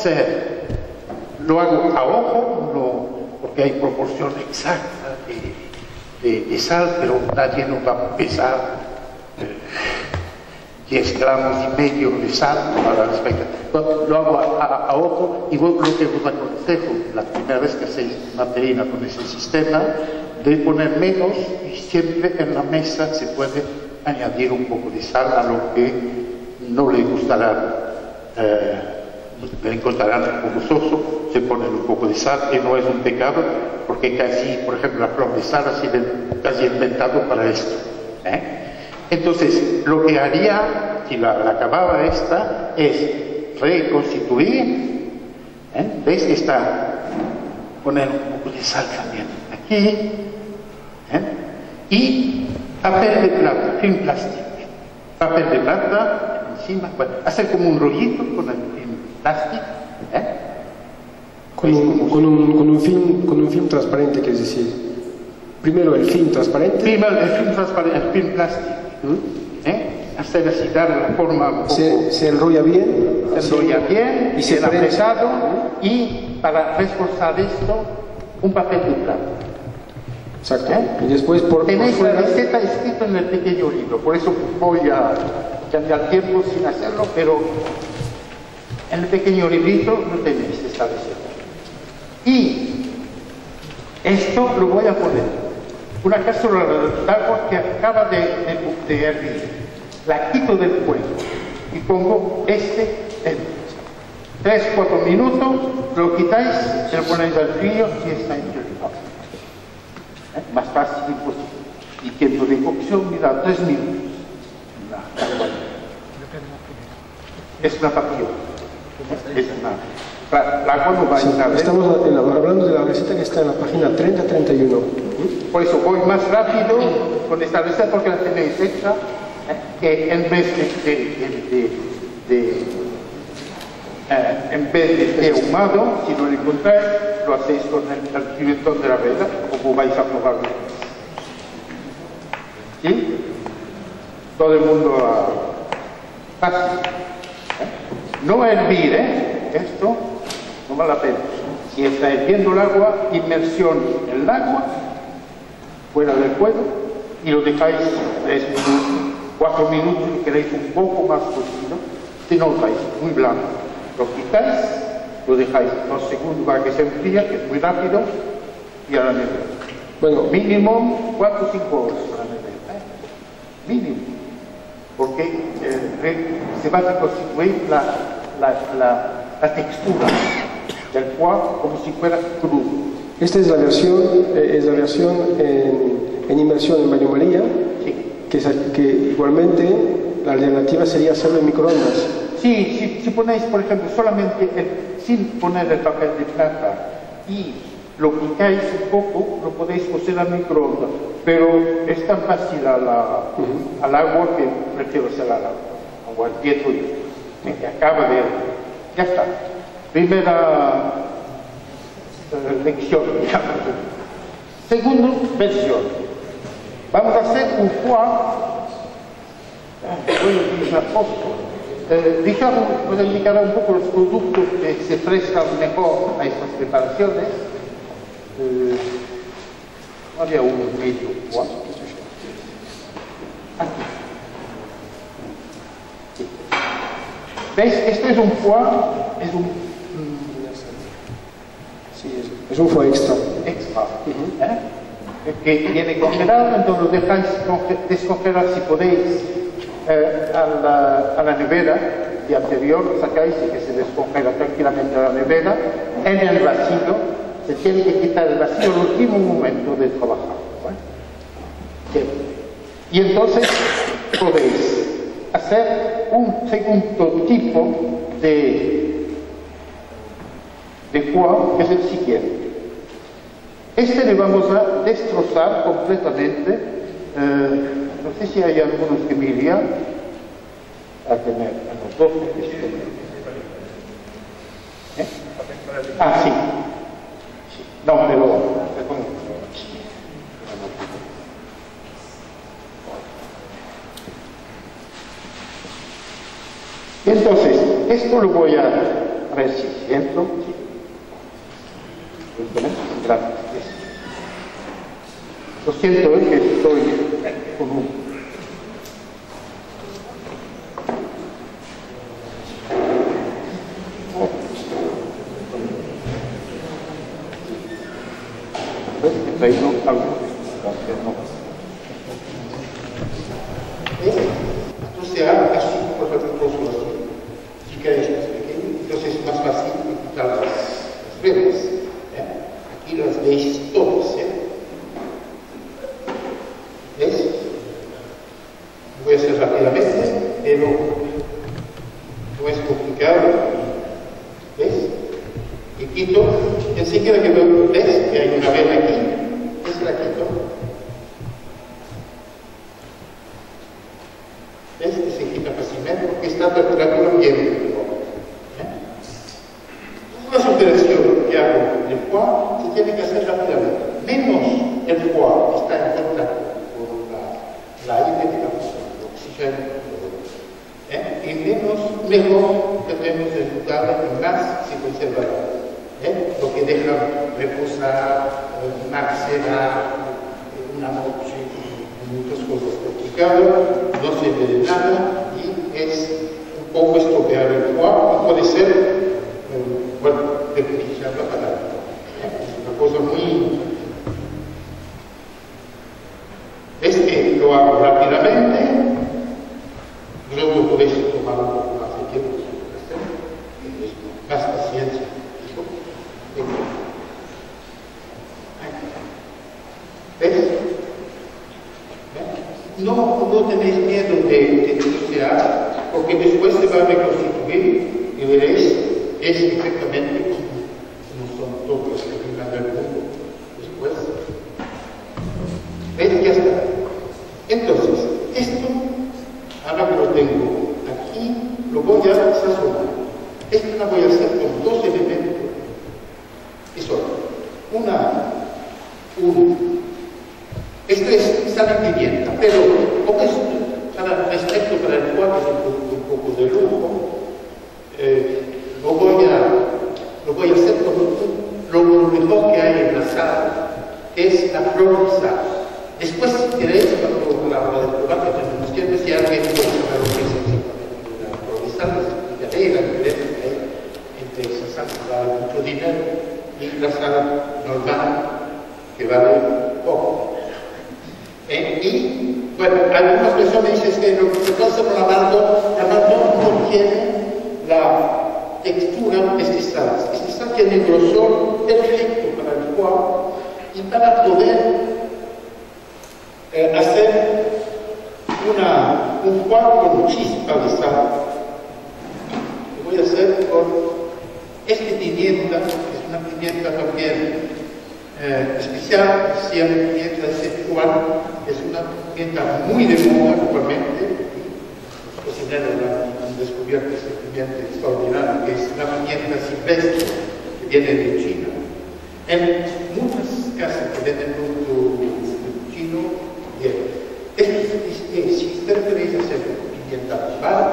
Speaker 3: lo hago a ojo, no, porque hay proporción exacta de sal, pero nadie nos va a pesar 10 gramos y medio de sal para respecto. Lo hago a ojo, y lo que os aconsejo la primera vez que hacéis una terrina con ese sistema, de poner menos, y siempre en la mesa se puede añadir un poco de sal a lo que no le gustará, le encontrarán un poco soso, se pone un poco de sal, que no es un pecado, porque casi, por ejemplo, la flor de sal ha sido casi inventado para esto. Entonces, lo que haría, si la acababa esta, es reconstituir, ¿veis que está? Poner un poco de sal también aquí, y papel de plata, film plástico, papel de plata encima, bueno, hacer como un rollito con el film plástico,
Speaker 2: con un film transparente, que es decir, primero el film transparente.
Speaker 3: Primero el film transparente, el film plástico, hacer así, dar la forma un poco.
Speaker 2: Se enrolla bien.
Speaker 3: Se enrolla bien,
Speaker 2: y se
Speaker 3: bien apretado, y para reforzar esto, un papel de plata.
Speaker 2: Exacto. Y después
Speaker 3: tenéis la receta escrita en el pequeño libro, por eso voy a cambiar tiempo sin hacerlo, pero en el pequeño librito no tenéis esta receta. Y esto lo voy a poner, una cazuela de agua que acaba de hervir, la quito del fuego y pongo en 3-4 minutos, lo quitáis, se lo ponéis al frío y está hecho el pan. Más fácil imposible. Y tiempo de cocción, mira, 3 minutos. Es una papilla. La agua no va a entrar.
Speaker 2: Estamos hablando de la receta que está en la página 30-31.
Speaker 3: Por eso voy más rápido con esta receta, porque la tenéis hecha, que en vez de ahumado, si no lo encontráis, lo hacéis con el pimentón de la Vera, como vais a probarlo. ¿Sí? Todo el mundo fácil. No hervir, esto no vale la pena. Si está hirviendo el agua, inmersión en el agua, fuera del fuego, y lo dejáis 3 minutos. 4 minutos y queréis un poco más cocido, si notáis muy blanco, lo quitáis, lo dejáis 2 segundos para que se enfríe, que es muy rápido, y a la nevera.
Speaker 2: Bueno,
Speaker 3: Mínimo 4 o 5 horas a la nevera, mínimo, porque se va a constituir la textura del foie como si fuera crudo.
Speaker 2: esta es la versión en inmersión en baño María,
Speaker 3: Sí.
Speaker 2: que igualmente la alternativa sería hacerlo en microondas.
Speaker 3: Sí, si ponéis, por ejemplo, solamente sin poner el papel de plata y lo picáis un poco, lo podéis cocer al microondas, pero es tan fácil al agua que prefiero hacer al agua, al pie tuyo, que acaba de... Ya está. Primera lección, digamos. Segunda versión. Vamos a hacer un foie. Voy a utilizar otro. Richard nos indicará un poco los productos que se prestan mejor a estas preparaciones. Había uno medio foie. Aquí. Sí. ¿Veis? Este es un foie,
Speaker 2: Es un foie extra.
Speaker 3: extra, que viene congelado, entonces lo dejáis descongelar si podéis a la nevera y anterior sacáis y que se descongela tranquilamente a la nevera. En el vacío, se tiene que quitar el vacío en el último momento de trabajar. Bien. Y entonces podéis hacer un segundo tipo de foie, que es el siguiente. Este le vamos a destrozar completamente. No sé si hay algunos que me irían a tener a los dos. Ah, sí. No, pero... Y entonces, esto lo voy a ver si siento. Gracias. Lo siento, que estoy con un... Reino algo. Esto se hace así, por ejemplo, así que es más pequeño, entonces es más fácil quitar las venas. Aquí las veis todas, ¿ves? Voy a hacer rápidamente, pero no es complicado. ¿Ves? Y quito, enseguida que veo, ¿ves? Que hay una vena aquí, esa la quito. ¿Ves? Que se quita fácilmente porque está a temperatura ambiente. Una operación que hago el foie se tiene que hacer rápidamente. Menos el foie está en contacto con la aire, digamos, el oxígeno, y mejor tendremos resultados y más se conservará. Lo que deja reposar, macerar una noche y muchas cosas. Porque claro, no se ve de nada y es un poco estropear el foie y puede ser bueno, perjudicial para la es una cosa muy... Es que lo hago rápidamente, luego podéis tomar un poco más de tiempo, más paciencia. ¿Ves? No tenéis miedo de trocear, porque después se va a reconstituir y veréis, es perfectamente como son todos los que vengan del mundo después. ¿Ves? Ya está. Entonces, esto, ahora que lo tengo aquí, lo voy a sazonar. Esto lo voy a hacer con dos elementos y son esto es sal y pimienta, pero como es para respecto para el foie, que es un poco de lujo, lo voy a hacer con lo mejor que hay en la sal, que es la flor de sal. Después, si queréis, cuando a la hora de probar, que tenemos tiempo, si alguien dinero, y la sal normal, que vale poco. Y, bueno, algunas personas dicen que lo que pasa con la mano no tiene la textura de este sal. Este sal tiene el grosor perfecto para el foie y para poder hacer un foie con chispa de sal. Lo voy a hacer con esta pimienta, que es una pimienta también especial, si hay pimienta sexual, es una pimienta muy de moda actualmente. Los cocineros han descubierto esta pimienta extraordinaria, que es una pimienta silvestre que viene de China. En muchas casas que venden producto chino, si usted queréis hacer pimienta normal,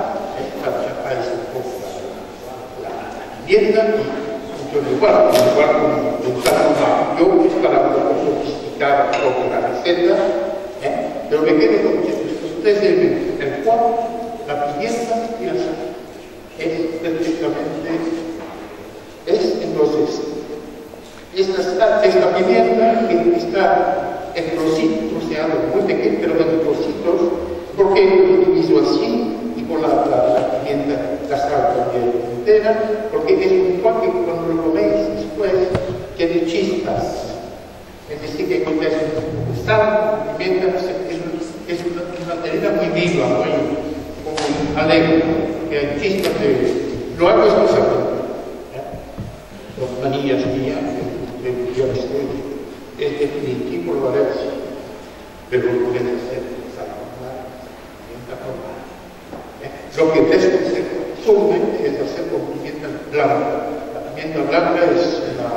Speaker 3: chapáis un poco la pimienta y igual con un yo es para sofisticar un poco la receta, pero me quedo con estos tres elementos: el foie, la pimienta y la sal. Es perfectamente, entonces, esta pimienta que está en trocitos, troceado muy pequeño, pero en trocitos, porque lo utilizo así y con la pimienta, la sal también entera, porque es un foie que cuando lo coméis después tiene chispas. Es decir, que cuando es sal, pimienta, es una manera muy viva, muy alegre, que hay chispas de... Lo hago especialmente. Las manillas mías, yo es definitivo lo haré así, pero lo pueden hacer sal normal, pimienta normal. Lo que desconsejo solamente es hacer con pimienta blanca. La pimienta blanca es una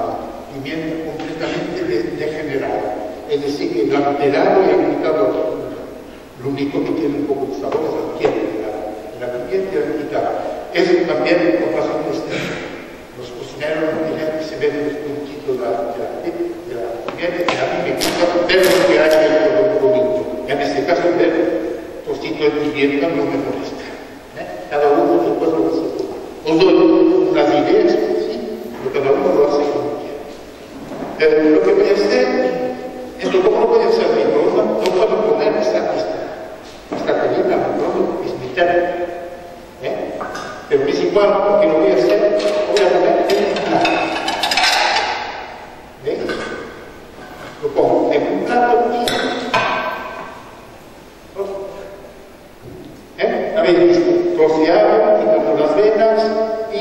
Speaker 3: pimienta completamente degenerada, es decir, que el alterado y ha quitado lo único que tiene un poco de sabor es la piel de la pimienta y quitado. Es también lo pasa con los cocineros no tienen que se ven los puntitos de la pimienta, y a mí me gusta ver lo que hay dentro del producto. En este caso, ver trocito de pimienta no me molesta. Cada uno después lo hace. Os doy unas ideas, ¿sí? Pero cada uno lo hace como quiere. Lo que voy a hacer, ¿cómo lo voy a hacer? No puedo poner esta telita, no, es mi tema. Pero es igual, lo que lo voy a hacer, voy a poner en un plato. ¿Veis? Lo pongo en un plato y... habéis visto, troceado, quitando las venas y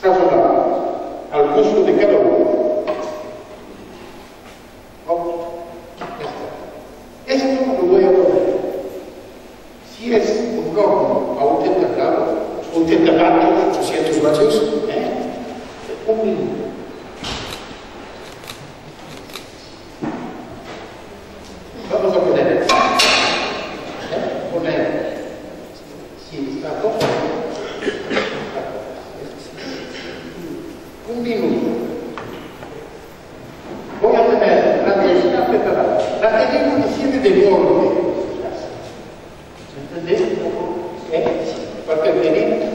Speaker 3: sazonado al gusto de cada uno. Esto lo voy a poner. Si es un horno a 80 grados, 80 vatios, 800 vatios, un minuto. Vamos a poner si está todo, un minuto. Voy a tener la tenina preparada. La tenina que sirve de borde. ¿Entendéis? Porque el tenina,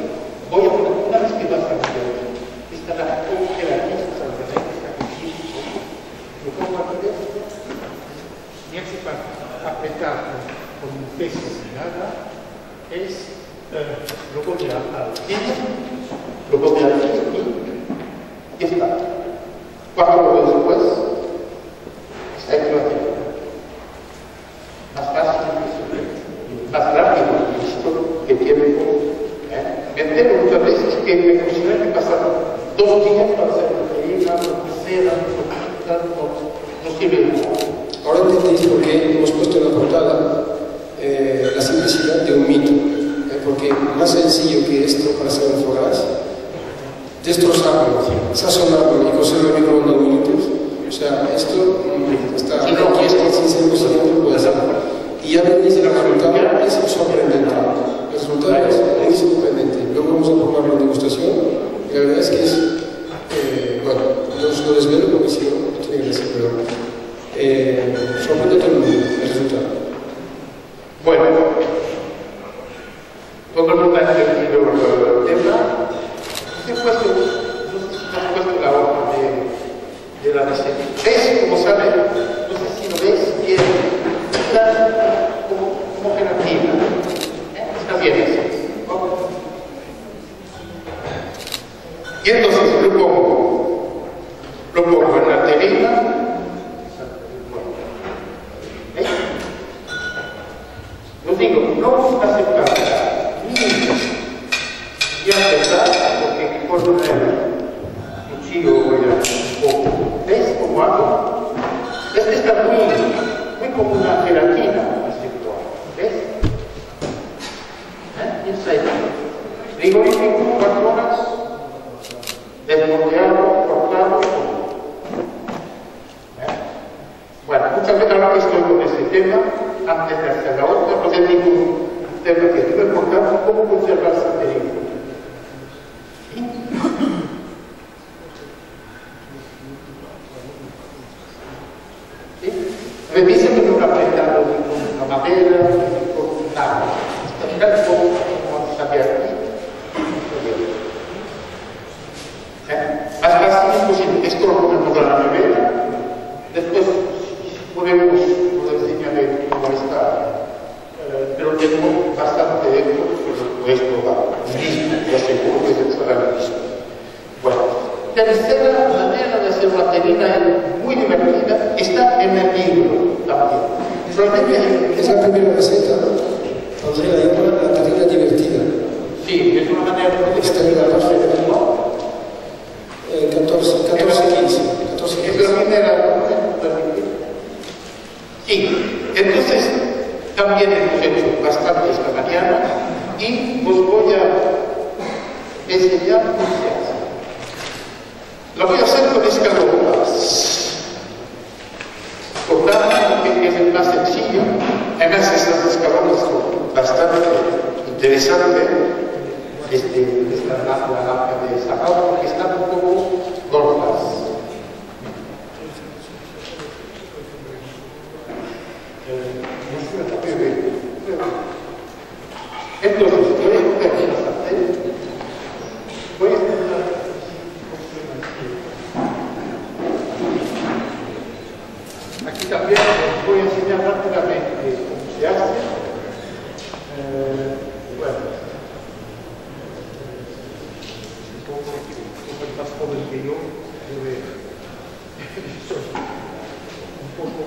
Speaker 3: voy a poner una vez que vas a hacer. Esta la pongo que la tienes al revés, lo pongo al revés. Y así para apretar con un peso de nada, lo voy a lo voy a y está. 4 horas después, está hecho la tenina. Más fácil más rápido, listo, que tiempo. Me entero muchas veces que me cociné que pasaron 2 días para hacer la tenina, lo que sea, no sirve nada.
Speaker 2: Ahora entendéis por qué hemos puesto en la portada la simplicidad de un mito. Porque más sencillo que esto para hacer un foie gras, destrozarlo, sazonarlo y cocerlo en microondas minutos. O sea, esto está sin ser cocido, puede hacer. Y ya veis el resultado, es sorprendente. El resultado es muy sorprendente. Luego vamos a probarlo en degustación. Y la verdad es que es, bueno, no os lo desvelo porque si no, no tiene que decir, pero sorprende a todo el mundo el resultado.
Speaker 3: Bueno, todo el mundo ha entendido el tema. Después, no sé si la receta. ¿Ves cómo sale? No sé si lo ves bien. Está como gelatina. Está bien así. Y entonces lo pongo en la telita. ¿Ves? Os digo, no hace falta y aceptar, porque con el cuchillo voy a... ¿Ves cómo hago? Este está muy como una gelatina. ¿Ves? Frigorífico, 4 horas, desmoldeado, cortado y todo. Bueno, muchas veces ahora que estoy con este tema, antes de hacer la otra, pues es un tema que es muy importante, cómo conservar esa película. ¿Sí? Me dicen que no lo apretado ni con la madera, ni con nada. Está como sabía aquí. Más fácil imposible. Esto lo ponemos a la nevera. Después podemos enseñarle cómo está. Pero tengo bastante dentro, pero lo puedes probar. Yo seguro que se estará lo mismo. Bueno, tercera manera de hacer una terrina es muy divertida. Está en el libro también. Solamente
Speaker 2: es la primera receta, Andrea, la terrina divertida.
Speaker 3: Sí, es una manera muy
Speaker 2: divertida de hacer. 14, 15.
Speaker 3: Es la primera. Sí, entonces también hemos hecho bastante esta mañana y os voy a enseñar cómo se hace. Lo voy a hacer con escalopas. Cortar, que es el más sencillo. Además, estas escalopas son bastante interesantes. Esta lámpara de sacado porque están un poco gordas. Entonces, voy a coger la sartén, voy a intentar aquí también os voy a enseñar rápidamente cómo se hace. Bueno, como es más joven que yo, debe un poco...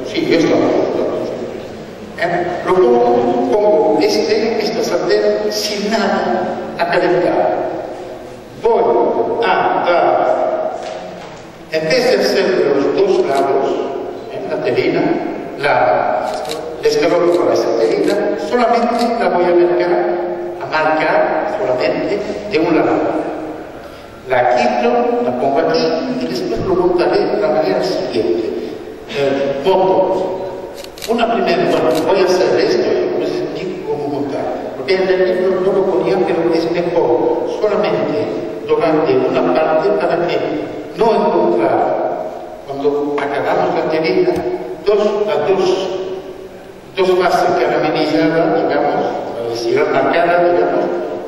Speaker 3: Sí, esto lo pongo esta sartén sin nada a calentar. Voy a dar, en vez de hacer de los dos lados, la terrina, la escalopa para esa terrina, solamente la voy a marcar solamente de un lado. La quito, la pongo aquí y después lo montaré de la manera siguiente. Monto una primera, bueno, voy a hacer esto y os explico cómo montar. Porque en el libro no lo ponía, pero es mejor solamente durante una parte para que no encontrar, cuando acabamos la terrina, dos fases caramelizadas, digamos, si la marcada, digamos,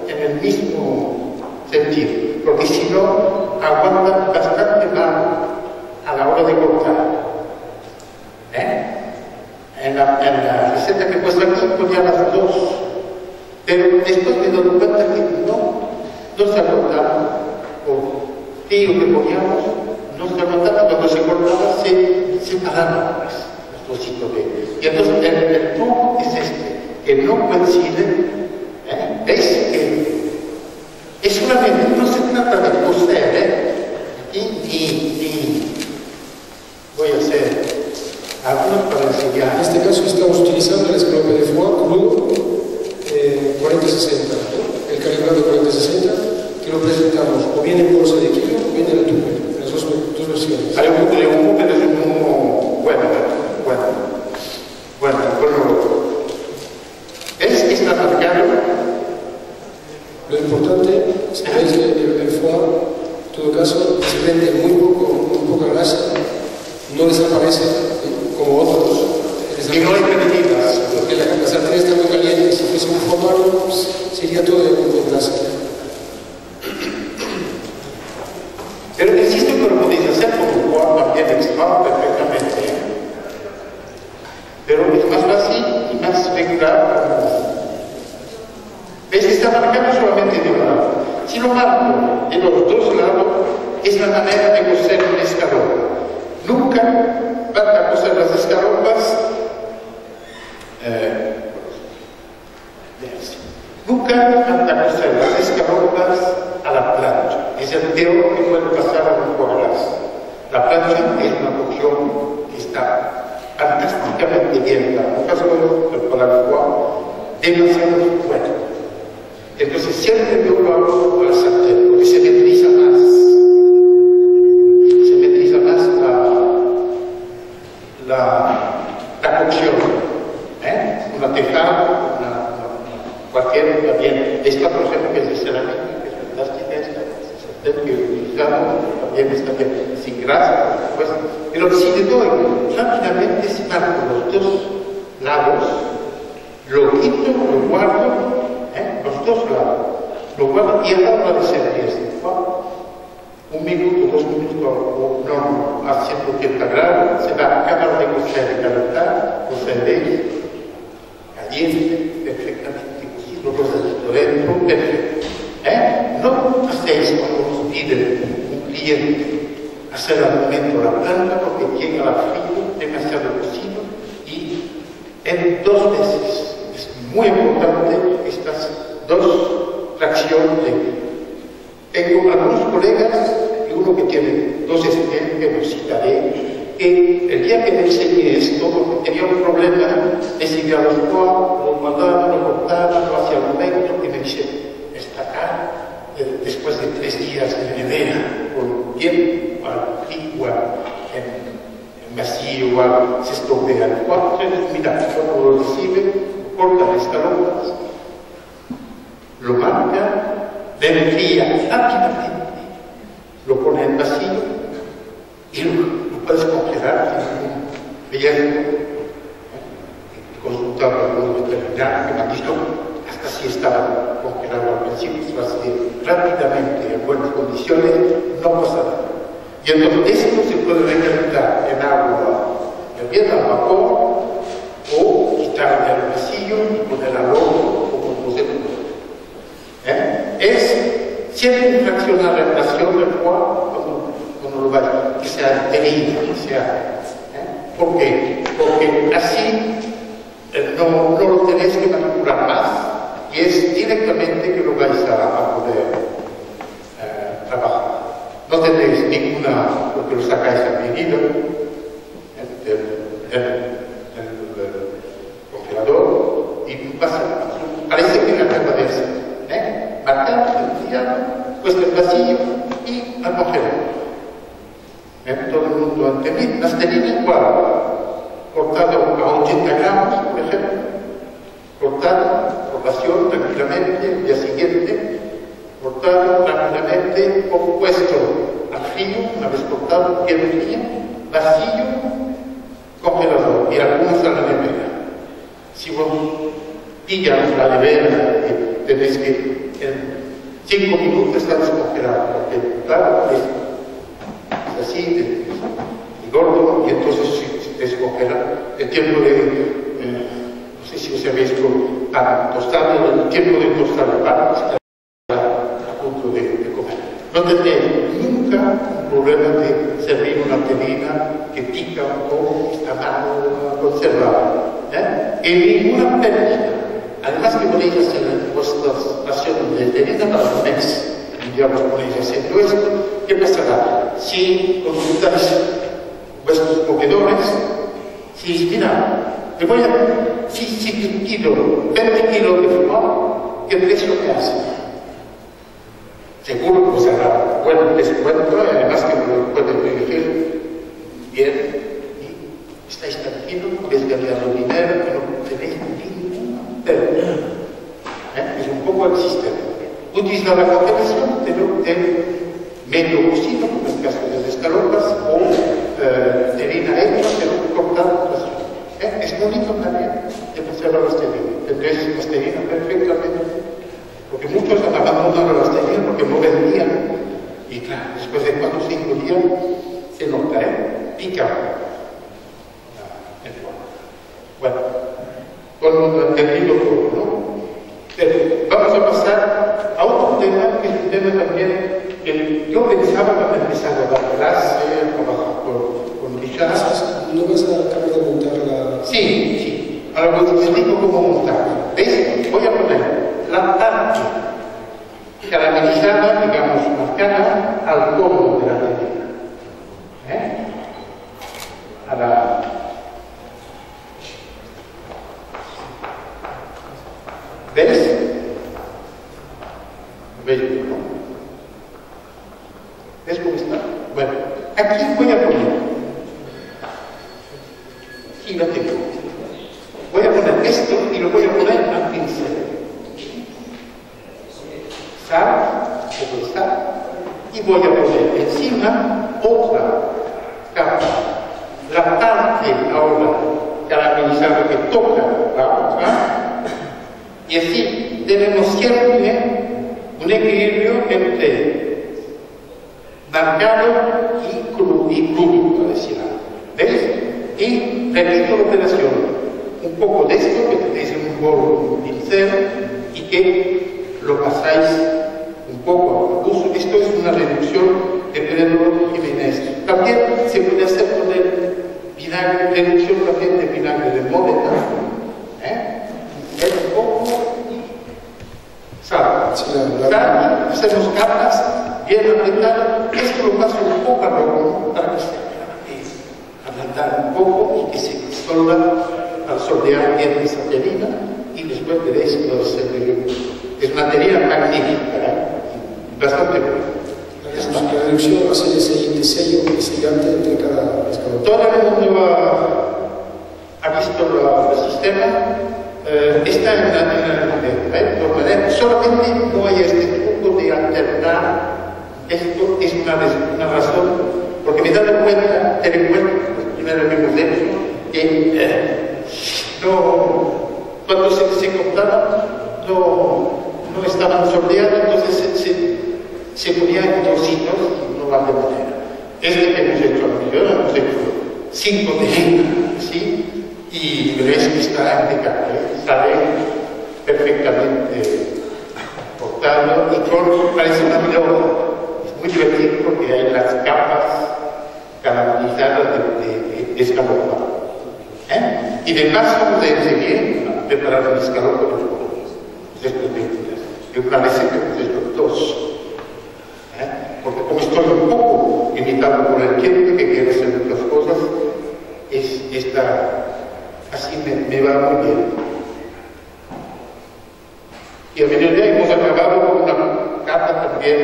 Speaker 3: en el mismo sentido. Porque si no, aguanta bastante mal a la hora de cortar. En la receta que he puesto aquí ponía las dos, pero después me doy cuenta que no se aguantaba, o tío que poníamos, no se aguantaba, cuando se cortaba se separaban los trocitos de... Y entonces el truco es que no coincide, ¿veis? Que es solamente, no se trata de coser, y voy a hacer algunos para enseñar.
Speaker 2: En este caso estamos utilizando el escalope de foie crudo 40-60, el calibrado 40-60, que lo presentamos o bien en bolsa de kilo o bien en el tubo, en las dos versiones.
Speaker 3: Hay un humo, pero es un humo bueno. ¿Es la marcada?
Speaker 2: Lo importante es que el foie, en todo caso, se vende muy poca además no desaparecen como otros.
Speaker 3: Y no hay perdidas.
Speaker 2: Porque la sartén está muy caliente, si fuese un fomaro, pues, sería todo de plástico.
Speaker 3: Pero existe que lo podéis hacer como Juan también explicaba perfectamente. Pero es más fácil y más regular. ¿Ves que está marcado solamente de un lado? Si lo marco de los dos lados, es la manera de coser una escaropa. Nunca van a coser las escaropas. Nunca van a coser las escaropas a la plancha. Es el peor que puede pasar a un foie. La plancha es una cocción que está fantásticamente bien. No pasa para el foie demasiado bueno. Entonces siempre yo lo hago al sartén, porque se metriza más. Se metriza más la cocción. Una tejada, cualquier también. Esta, por ejemplo, que es de cerámica, que es fantástica, esta sartén que he utilizado, también está bien, sin grasa, por supuesto. Pero si le doy rápidamente, si marco los dos lados, lo quito, lo guardo, los dos lados, lo guardo y ahora de servir un minuto, 2 minutos, o no, a 180 grados, se va a acabar de cocer y calentar, coceréis, caliente, perfectamente cocido, rosadito dentro, perfecto. No hacéis cuando os pide un cliente hacer al momento la planta porque llega la frío, demasiado cocido y en 2 veces. Es muy importante estas 2 fracciones. Tengo algunos colegas, y uno que tiene 2 estudiantes que los citaré, que el día que me enseñé esto, porque tenía un problema, decidí a los cuatro, lo mandaba, lo cortaba, lo hacía al momento, y me dice, está acá, después de 3 días de nevera, por bien, igual, en vacío, igual, se estropea el cuarto, mira, cuando lo recibe, corta las escaropas, lo marca, le enfría rápidamente, lo pone en vacío y lo puedes congelar sin ningún riesgo. He consultado a algunos veterinarios que me han dicho hasta si estaba congelado al principio, se va a hacer rápidamente en buenas condiciones, no pasa nada. Y entonces esto se puede recalentar en agua bien al vapor o quitarle al vacío y poner al horno como vosotros. Es siempre fraccionar la relación del foie cuando lo vais, que sea tenida, que sea. ¿Por qué? Porque así no lo tenéis que manipular más y es directamente que lo vais a poder trabajar. No tenéis ninguna, porque lo sacáis a medida del congelador y parece que acaba de ser. Marcar, enfriado, puesto el vacío y al congelador. Todo el mundo ante las tenía igual, cortado a 80 gramos, por ejemplo, cortado, colación tranquilamente, el día siguiente, cortado rápidamente, o puesto al frío, una vez cortado, bien frío, vacío, congelador, y algunos a la nevera. Si vos pillas la nevera, tenéis que en 5 minutos está descongelado, porque claro, es así, de gordo, y entonces se descongela el tiempo de, no sé si os habéis visto, tostado, el tiempo de tostar el pan está a punto de comer. No tendréis nunca un problema de servir una terrina que pica un poco, está mal conservada, y ninguna pérdida. Además que podéis hacer vuestras raciones de terrina para un mes. Y ya os podéis haciendo esto. ¿Qué pasará? Si consultáis vuestros comedores, si mira, me voy a, si 20 kilos de fumar, ¿qué precio me hace? Seguro que os hará buen descuento, además que lo pueden elegir bien, y estáis tranquilos, podéis ganar dinero, pero no tenéis ningún pérdida. Es un poco el sistema. Utilizar la congelación medio cocido, como en el caso de las escalopas, o terrina hecha, pero cortada. Es bonito también de pasar a la esterina. Entonces, la esterina perfectamente, porque muchos han abandonado la esterina porque no vendían. Y claro, después de 4 o 5 días se nota, pica el fuego. Bueno, con entendido todo, ¿no? Pero vamos a pasar a otro tema, que es un tema también que yo pensaba cuando empezaba a dar clase, a trabajar con Richard.
Speaker 2: ¿No vas a acabar de montar la...?
Speaker 3: Sí. Ahora os digo cómo montar. ¿Veis? Voy a poner la parte caramelizada, digamos, marcada al fondo de la telera. A la... ¿Veis? ¿Veis? ¿Ves cómo está? Bueno, aquí voy a poner. Aquí lo tengo. Voy a poner esto y lo voy a poner al pincel. Sal, poco de sal, y voy a poner encima otra capa. La parte ahora caramelizada que toca la otra, y así tenemos siempre un equilibrio entre marcado y crudo, por decir algo. ¿Veis? Y repito la operación. Un poco de esto que tenéis en un bol, un pincel, y que lo pasáis un poco a uso. Esto es una reducción de Pedro Jiménez. También se puede hacer con el vinagre, reducción también de vinagre de Módena. Es un poco sal. Sal, hacemos capas bien apretadas. Esto lo paso un poco a rojo para que se ablandar un poco y que se disuelva al soldear bien esa terina, y después veréis los es materia magnífica, bastante buena.
Speaker 2: La reducción va a ser de sello sellante entre cada escalón.
Speaker 3: Todo el mundo ha visto el sistema, está en la norma, solamente no hay este punto de alternar. Esto es una razón, porque me he dado cuenta, primero que hemos hecho, que cuando se cortaba no estaban sordeados, entonces se ponían en trocitos y no van de manera. Es lo que hemos hecho aquí, hemos hecho 5 terinas, ¿sí? Y veréis que está impecable, sale perfectamente cortado y parece una milonga. Es muy divertido porque hay las capas caramelizadas de escalopa. Y de paso de enseguida a preparar el escalopa de los pollos. Es una receta que hemos hecho 2. Porque como estoy un poco limitado por el tiempo, que quiero hacer muchas cosas, así me va muy bien. Y a mediodía hemos acabado con una capa también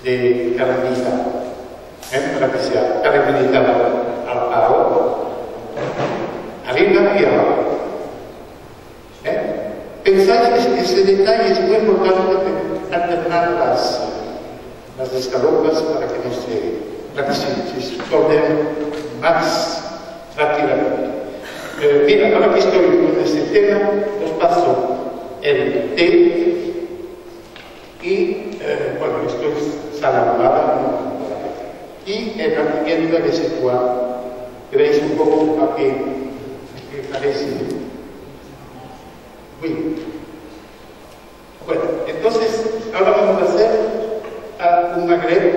Speaker 3: de caramelizado, para que sea caramelizado abajo, arriba y abajo. Pensáis que ese detalle es muy importante de alternar las escalopas para que se ordenen más rápidamente. Mira, ahora que estoy con este tema, os paso el té y, bueno, esto es salada, y el pimienta de secuá, que veis un poco a qué parece. Muy bien. Bueno, entonces, ahora vamos a hacer un magret,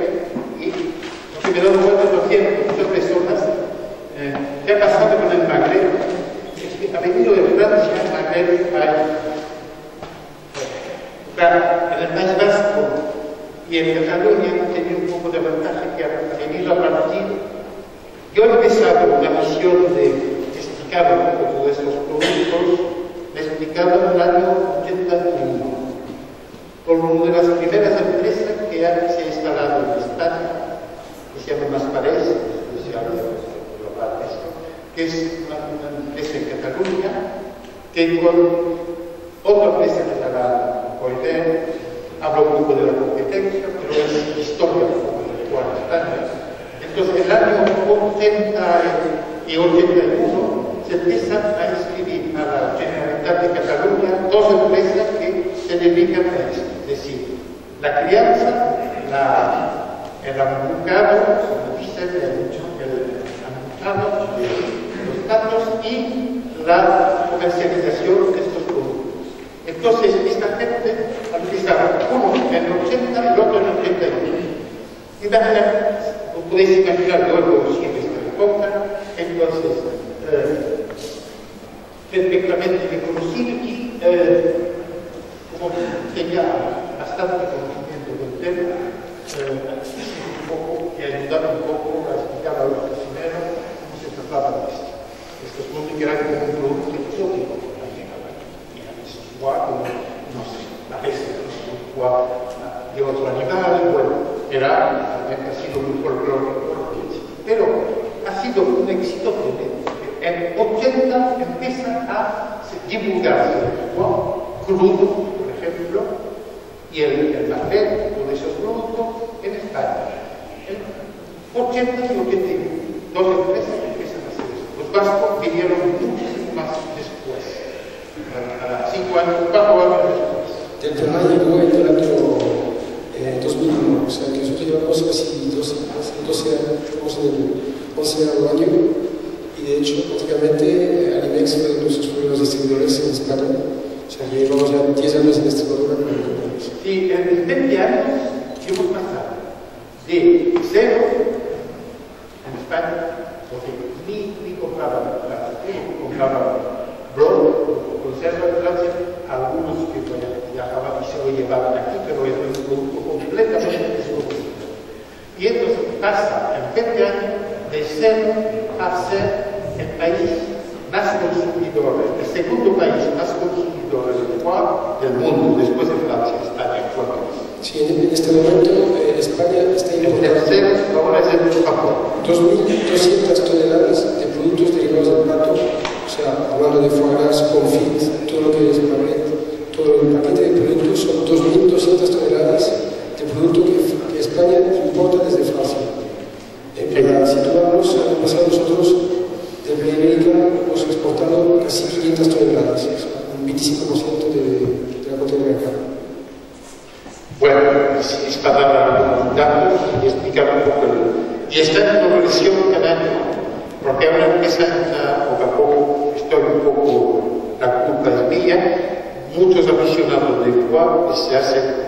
Speaker 3: y lo que me he dado cuenta también, muchas personas, ¿qué ha pasado con el magret? Ha venido de Francia, el magret en el País Vasco y en Cataluña ha tenido un poco de ventaja que ha venido a partir. Yo he empezado una misión de explicar un poco de estos productos, he explicado en el año 81, por una de las primeras empresas que se ha instalado en España, que se llama Masparés, que es una empresa en Cataluña, que con otra empresa catalana, Coiter, habla un poco de la competencia, pero es 80 y 81 se empiezan a inscribir a la Generalitat de Cataluña dos empresas que se dedican a esto, es decir, la crianza, el amucado, como dicen, el amucado de los gatos y la comercialización de estos productos. Entonces, esta gente empieza uno en el 80 y el otro en el 81. Lo podéis imaginar, yo conocí en esta época, entonces, perfectamente reconocido y como tenía bastante conocimiento del tema, un poco y ayudaba un poco a explicar a los cocineros cómo se trataba de esto. Estos productos eran como un producto exótico, y a veces como, no sé, la bestia, de otro animal, bueno, ha sido muy folclórico, pero ha sido un éxito tremendo. En 80 empieza a divulgarse el foie crudo, por ejemplo, y el papel, todos esos productos en España. En 80 y 81, dos empresas empiezan a hacer eso. Los vascos vinieron muchísimo más después, 5 años, 4 años después.
Speaker 2: Del tema llegó el año 2001, o sea que nosotros llevamos casi 12 años, y de hecho prácticamente Alimex fue uno de nuestros primeros distribuidores en España, o sea que llevamos ya 10 años en Extremadura con Alimex.
Speaker 3: Sí, en 20 años hemos pasado de cero en España, porque ni compraban blog, conserva de Francia, algunos que viajaban y se lo llevaban aquí, pero es un producto completamente desconocido. Y entonces pasa en 20 años de ser a ser el país más consumidor, el segundo país más consumidor de foie del mundo, después de Francia, España actualmente.
Speaker 2: Sí, en este momento España está importando
Speaker 3: ahora es el Japón.
Speaker 2: 2.200 toneladas de productos derivados del pato, o sea, hablando de foie gras, confit, todo lo que es todo el paquete de productos son 2.200 toneladas de producto que España importa desde Francia. Para situarnos, el año pasado nosotros de América hemos exportado casi 500 toneladas, un 25% de la cuota de mercado.
Speaker 3: Bueno, es para dar algunos datos y explicar un poco. Y está en progresión cada año, porque ahora empieza poco a poco, estoy un poco, la culpa es mía. Muchos aficionados de foie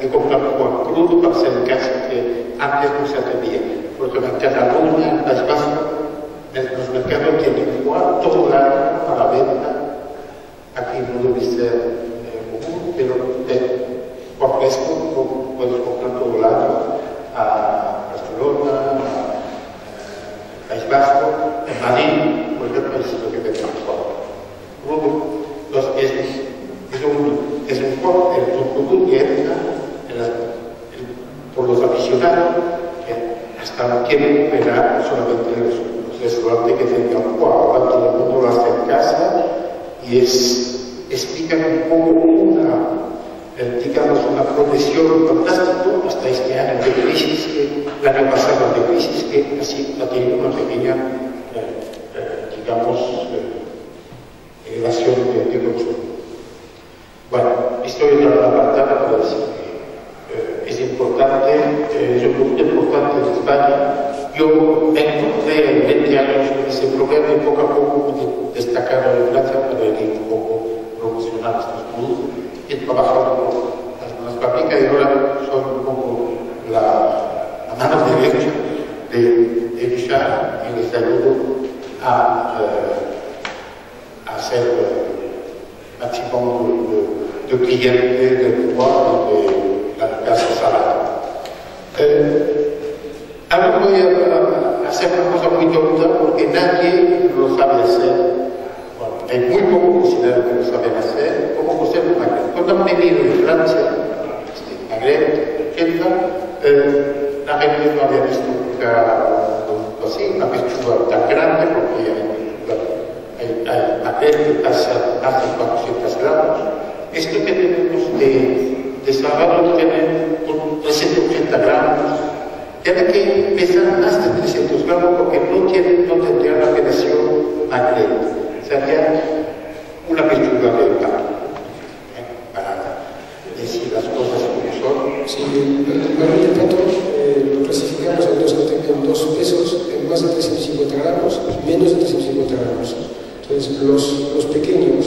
Speaker 3: que compran foie crudo para hacer caso que antes no se atrevía. Porque en Cataluña, en País Vasco, los mercados tienen foie todo el año para venta. Aquí no debe ser común, pero foie fresco puedes comprar todo el año a Barcelona, a País Vasco, en Madrid, por ejemplo, es lo que venden foie crudo. Es un producto que entra por los aficionados, que hasta un tiempo era solamente los restaurantes que tenían foie. Ahora todo el mundo lo hace en casa y explican un poco digamos, una progresión fantástica hasta este año de crisis, el año pasado de crisis, que así ha tenido una pequeña, digamos, elevación de consumo. Bueno, estoy en la apartada para decir que es importante, es un producto importante en España. Yo encontré en 20 años ese problema y poco a poco pude destacar en Francia para ir un poco promocionar estos productos. He trabajado con las fábricas y ahora soy un poco la mano derecha de Richard y les ayudo a hacer maximum de clientes del foie de la casa salada. Ahora voy a hacer una cosa muy tonta porque nadie lo sabe hacer. Bueno, hay muy pocos cocineros que lo saben hacer, como cocer un Magreb. Cuando han venido de Francia, Magreb, 80, la gente no había visto nunca un producto así, una pechuga tan grande, porque hay Magreb que pasa más de 400 gramos. Esto que tenemos de salvado tiene 380 gramos tiene que pesar más de 300 gramos porque no tendría la apelación magret. Sería una pechuga de pan. Para decir las cosas como son.
Speaker 2: Sí, el magret de pato lo clasificamos en dos pesos, en más de 350 gramos y menos de 350 gramos. Entonces, los pequeños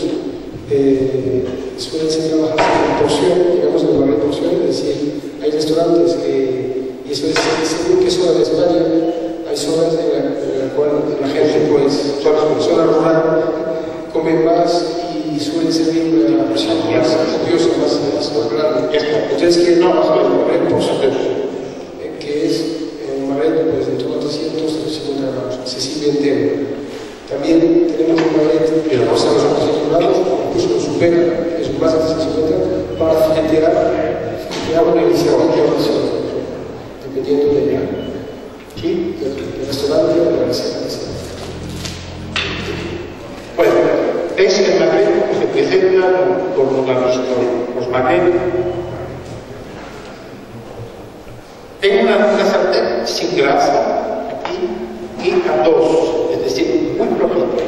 Speaker 2: suelen ser trabajados en porción, digamos en magret porción, es decir, hay restaurantes que, y eso es según qué zona de España, hay zonas en la cual la gente, pues, zona rural, come más y suele servir una porción más copiosa, más grande. Entonces, que no baja el magret porción, que es un magret pues, de torno a 350 gramos, se sirve entero. También tenemos un magret que lo pasamos a 400 gramos, incluso lo supera, es un más de 350, para filetear inicialmente a oración, dependiendo del restaurante o de la receta que sea.
Speaker 3: Bueno, es el magret que se presenta como la visto, los magret. Tengo una sartén sin grasa aquí y a dos, es decir, muy flojito.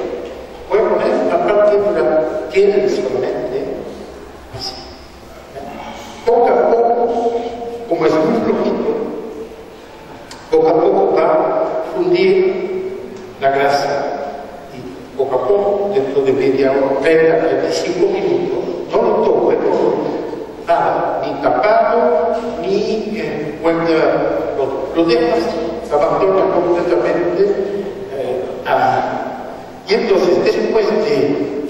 Speaker 3: Voy a poner una parte de la piel solamente, así. Poco a poco, como es muy flojito, poco a poco va a fundir la grasa. Y poco a poco, dentro de media hora, 30, 35 minutos, no lo toco, nada, ni tapado, ni vuelta, lo dejas, abandona completamente. Y entonces, después de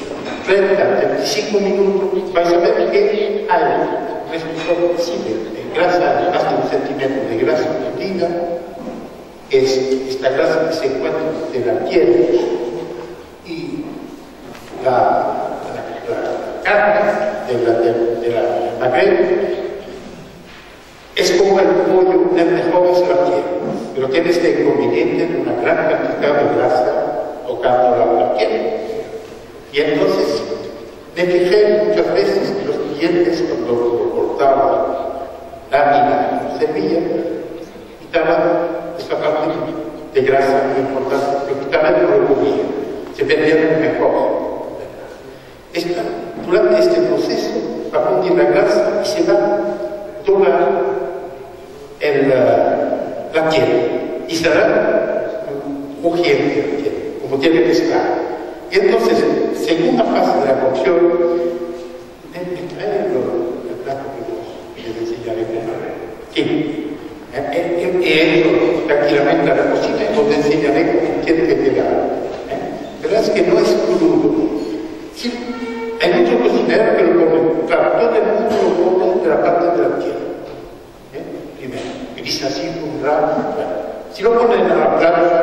Speaker 3: 30, 35 minutos, vais a ver que hay resultado de grasa, más de 1 centímetro de grasa fundida, es esta grasa que se encuentra de la piel y la carne de la magret. Es como el pollo, el mejor es la piel, pero tiene este inconveniente de una gran cantidad de grasa tocando la piel. Y entonces me fijé muchas veces que los clientes, cuando lo cortaban lámina con semilla, quitaban esta parte de grasa muy importante, pero quitaban no lo comían, se vendían mejor. Durante este proceso va a fundir la grasa y se va a doblar la piel y será crujiente, como tiene que estar. Y entonces, segunda fase de la cocción, el plato que les enseñaré cómo. Entro tranquilamente a la cocina y os enseñaré cómo tiene que quedar. Pero es que no es crudo. Sí, hay muchos cocineros que lo comen. Claro, todo el mundo lo come de la parte de la piel. Primero, gris así, un ramo. Si lo ponen a la plancha,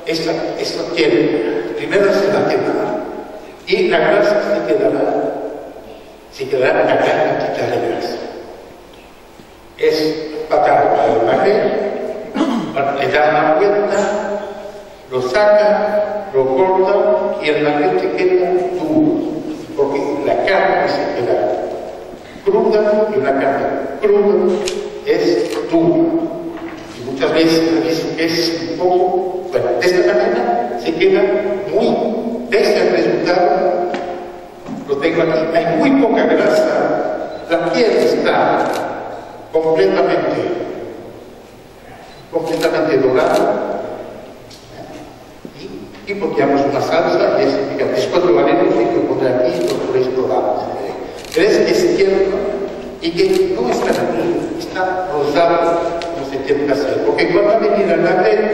Speaker 3: esta piel primero se va a quemar y la grasa se quedará una gran cantidad de grasa. Es fatal para el magret, le da una vuelta, lo saca, lo corta y el magret se queda duro, porque la carne se queda cruda y una carne cruda es dura. Y muchas veces es un poco, bueno, de esta manera se queda muy, desde el resultado, lo tengo aquí, hay muy poca grasa, la piel está completamente dorada y pondríamos una salsa y es, fíjate, después lo haremos y lo pondré aquí y lo podréis probar. ¿Crees que es tierno y que no está aquí, está rosado como se tiene que hacer? Porque cuando va a venir el magret,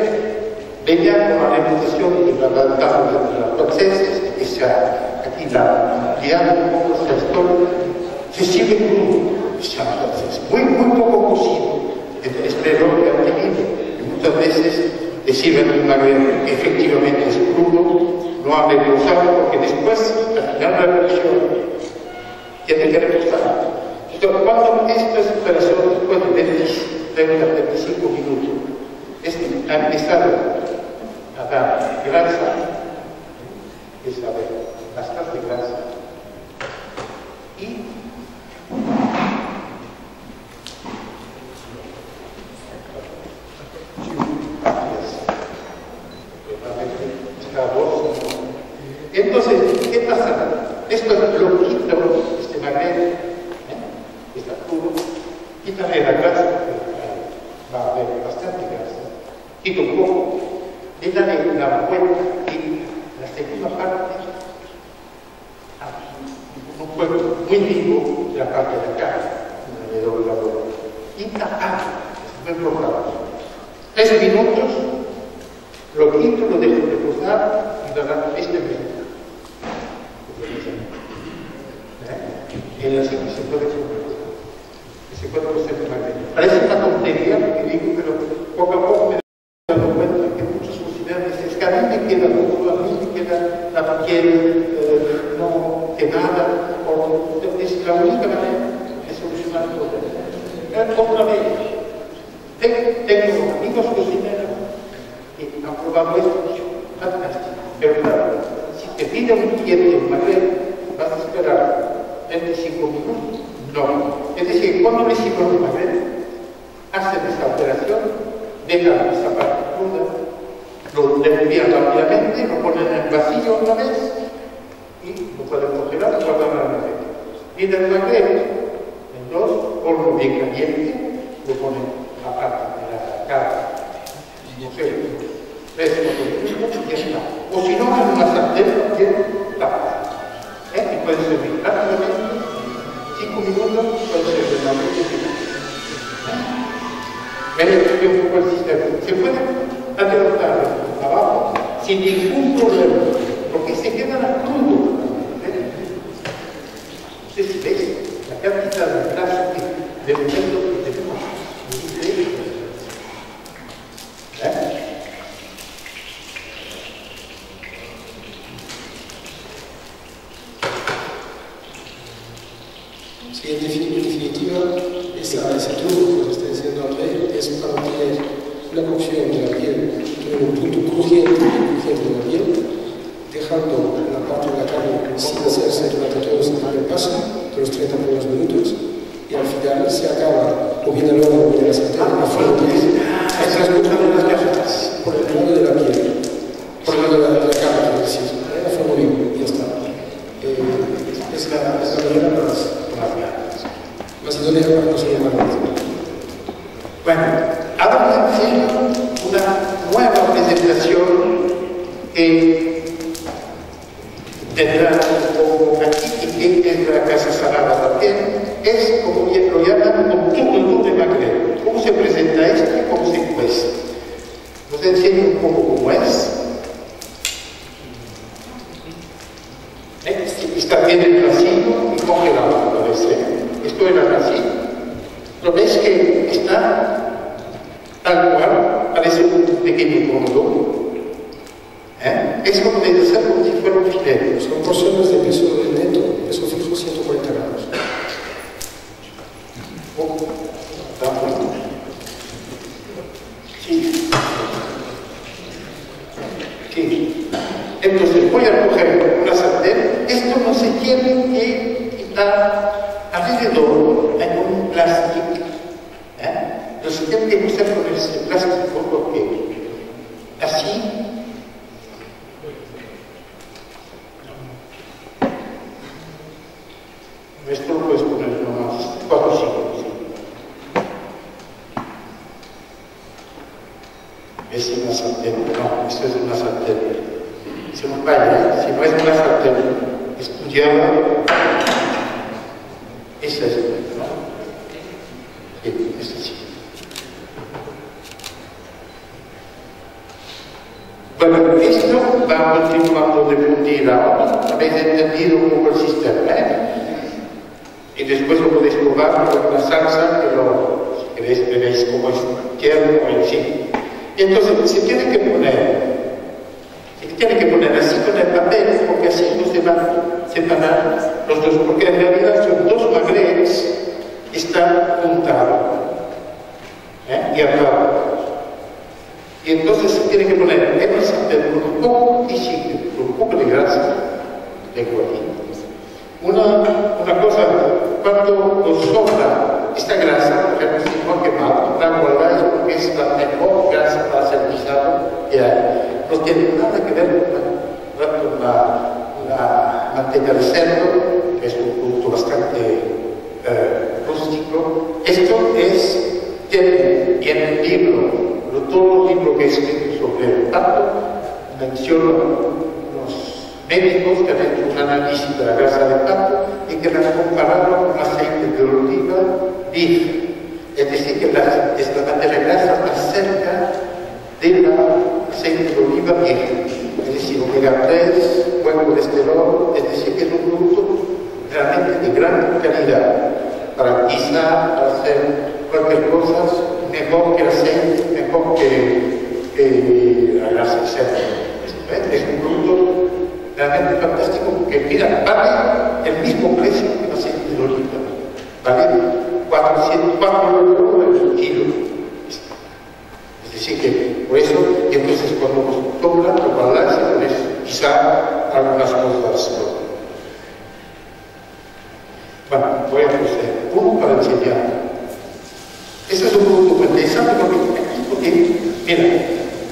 Speaker 3: venía con la reputación y la adaptación de las franceses, que sea aquí la ampliada un poco esta historia, se sirve crudo, se llama francés, muy poco cocido, es peor que han tenido, y muchas veces le sirven un magret que efectivamente es crudo, no ha de reposado, porque después, al final de la cocción, tiene que reposar. Entonces, cuando esta operación después de 30-35 minutos, ha empezado a dar grasa, empieza a ver bastante grasa, y crudo, quítale la grasa, va a haber bastante grasa, quita un poco, le dale la vuelta y la segunda parte, un fuego muy vivo de la parte de acá, alrededor de la boca. Quita es muy importante. 3 minutos, lo quito, lo dejo reposar y dará este minuto. En así se puede hacer magnético. Parece una tontería lo que digo, pero poco a poco me he dado cuenta que muchos cocineros dicen, es que a mí me queda todo, a mí me queda la piel no quemada, o es la única manera de solucionar el problema. Otra vez, tengo amigos cocineros que han probado esto, fantástico, pero claro, si te pide un cliente un magret, vas a esperar 25 minutos. No. Es decir, cuando le sirve un magret, hacen esta operación, dejan esta parte cruda, lo desvían rápidamente, lo ponen en el vacío una vez y lo pueden congelar y guardar en la nevera. Y del magret, en 2, polvo bien caliente, lo ponen aparte de la cara. No sé, 3 o 4 minutos y ya está. O si no, en una sartén también tapas. Y puede servir rápidamente, 5 minutos, puede servir la ven un poco el sistema. Se puede adelantar abajo sin ningún problema, porque se quedan crudos. No sé si veis la cantidad de grasa de elemento que tenemos.
Speaker 2: Sí, en definitiva, ese truco que está diciendo André es para tener una cocción de la piel, tener un punto crujiente de la piel, dejando la parte de la carne sin hacerse durante todo ese primer paso, de los 30 primeros minutos, y al final se acaba cogiendo luego de la sartén a fuego esas cosas por el lado de la piel, por el lado de la carne, es decir, a fuego vivo, y ya está. Es la manera más idónea para conseguir magnetismo.
Speaker 3: Bueno, ahora voy a hacer una nueva presentación que tendrá como aquí, que es la Casa Salada también, es como lo llaman un turno de magnet. ¿Cómo se presenta esto y cómo se cuece? Os enseño un poco cómo es. Está bien el vacío y congelado, parece. Esto era así. Lo ves que está tal cual, parece un pequeño cordón. Es como de ser como si fuera un filete.
Speaker 2: Son porciones de peso neto, peso fijo 140 gramos.
Speaker 3: Sí. Sí. Entonces voy a coger una sartén. Esto no se tiene que quitar alrededor en un plástico. No se tiene que usar con ese plástico porque así esto lo puedes poner nomás 4 o 5. ¿Es una sartén? No, esto es una sartén. Se nos vaya, si no es una sartén estudiada, esa es una, ¿no? Sí, esa sí. Bueno, esto va continuando de fundir ahora. Habéis entendido un poco el sistema, Y después lo podéis probar con una salsa, pero si queréis veréis cómo es tierno o en sí. Y entonces se tiene que poner así con el papel, porque así no se van a separar los dos, porque en realidad son 2 magrets que están juntados y atados. Y entonces se tiene que poner en el sartén con un poco de aceite, con un poco de grasa de guarino. Una cosa, cuando os sobra esta grasa, por ejemplo, si no quemado, la guardáis porque es la mejor grasa para ser guisado que hay. No tiene nada que ver con la manteca de cerdo, que es un producto bastante rústico, tiene el libro, todo el libro que he escrito sobre el pato, menciona los médicos que han hecho un análisis de la grasa de pato y que la han comparado con aceite de oliva virgen. Es decir, que esta materia grasa está cerca del aceite de oliva virgen. Es decir, omega 3, buen colesterol, es decir, que es un producto realmente de gran calidad para quizá hacer cualquier cosa mejor que el aceite, mejor que la grasa, etc. Es un producto realmente fantástico porque, mira, vale el mismo precio que el aceite de oliva. Vale 404 euros el kilo. Es decir, que por eso, y entonces cuando nos toca la balanza, pues quizá algunas cosas. Bueno, voy a proceder. Uno para enseñar. Este es un producto muy interesante porque, mira,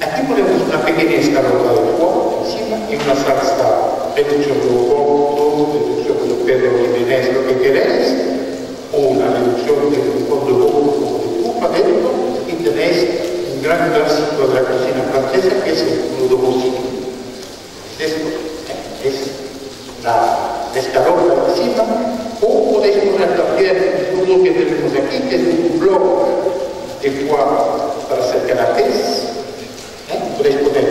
Speaker 3: aquí ponemos una pequeña escalota de foie encima y una salsa de reducción de oporto, reducción de Pedro Jiménez, lo que queréis, o una reducción de un fondo de oporto como de trufa dentro, y tenéis un gran clásico de la cocina francesa que es el crudo bocino. Esto es la escalota encima, o podéis poner también el crudo que tenemos aquí, que es un blog de foie para hacer canapés. Podéis poner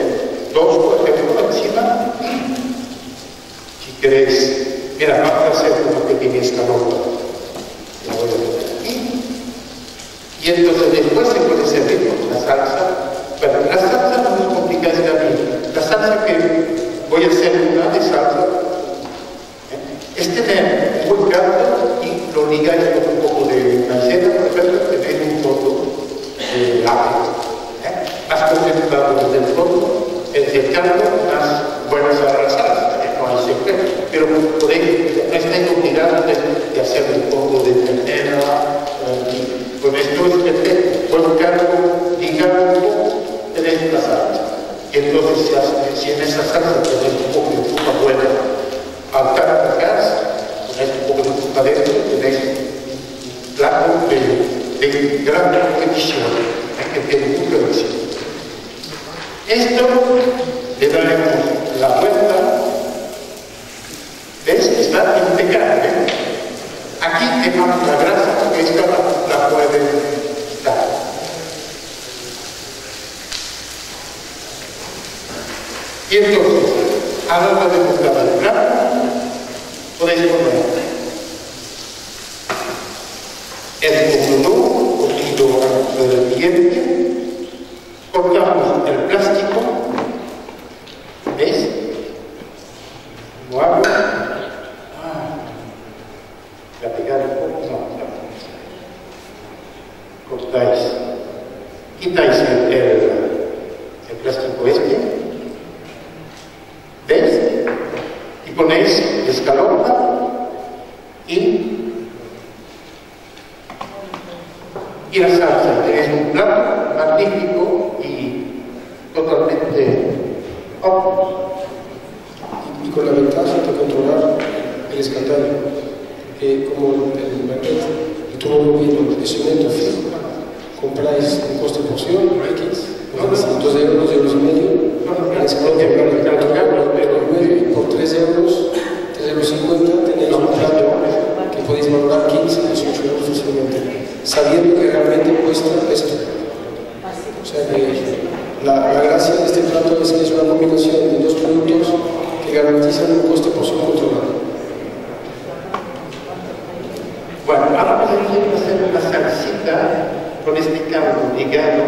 Speaker 3: dos, por ejemplo, encima. Si queréis, mira, vamos a hacer una pequeña escalota. La voy a poner aquí. Y entonces después se puede servir con la salsa. Bueno, la salsa no es complicada de mí. La salsa que voy a hacer una de salsa es tener un buen caldo y lo ligáis con un poco de maicena, por ejemplo, tenéis un fondo de lápiz. Más concentrado desde el fondo, el caldo, más buenas a la salsa, no hay secreto. Pero podéis, no estáis obligados de hacer el fondo de ternera, con esto es perfecto. Buen caldo, ligado un poco, tenéis una salsa. Y entonces, si en esa salsa tenéis un poco de fruta buena, al caldo gas, ponéis un poco de fruta dentro, tenéis un plato de gran competición, que tiene mucho éxito. Esto le daremos la vuelta. ¿Ves? Está impecable. Aquí dejamos la grasa porque esta la pueden dar. Y entonces, a la hora de buscar el plato, podéis poner el cordón cocido al diente. Cortamos el plástico, ¿ves? Lo hago. Voy a pegar un poco, no. Cortáis, quitáis el plástico este, ¿ves? Y ponéis escalota y la salsa. Tenéis un plato magnífico y totalmente óptimo.
Speaker 2: Y con la ventaja de controlar el escandallo, que como el mercado y todo lo mismo es un neto fijo, compráis un coste por porción, X, 2 euros, 2 euros y medio, el escandallo por 3 euros, 3,50 tenéis un plato que podéis valorar 15, 18 euros fácilmente, sabiendo que realmente cuesta esto. O sea que la gracia de este plato es que es una combinación de dos productos que garantizan un coste por porción controlado.
Speaker 3: Bueno, ahora podemos hacer una salsita con este caldo ligado.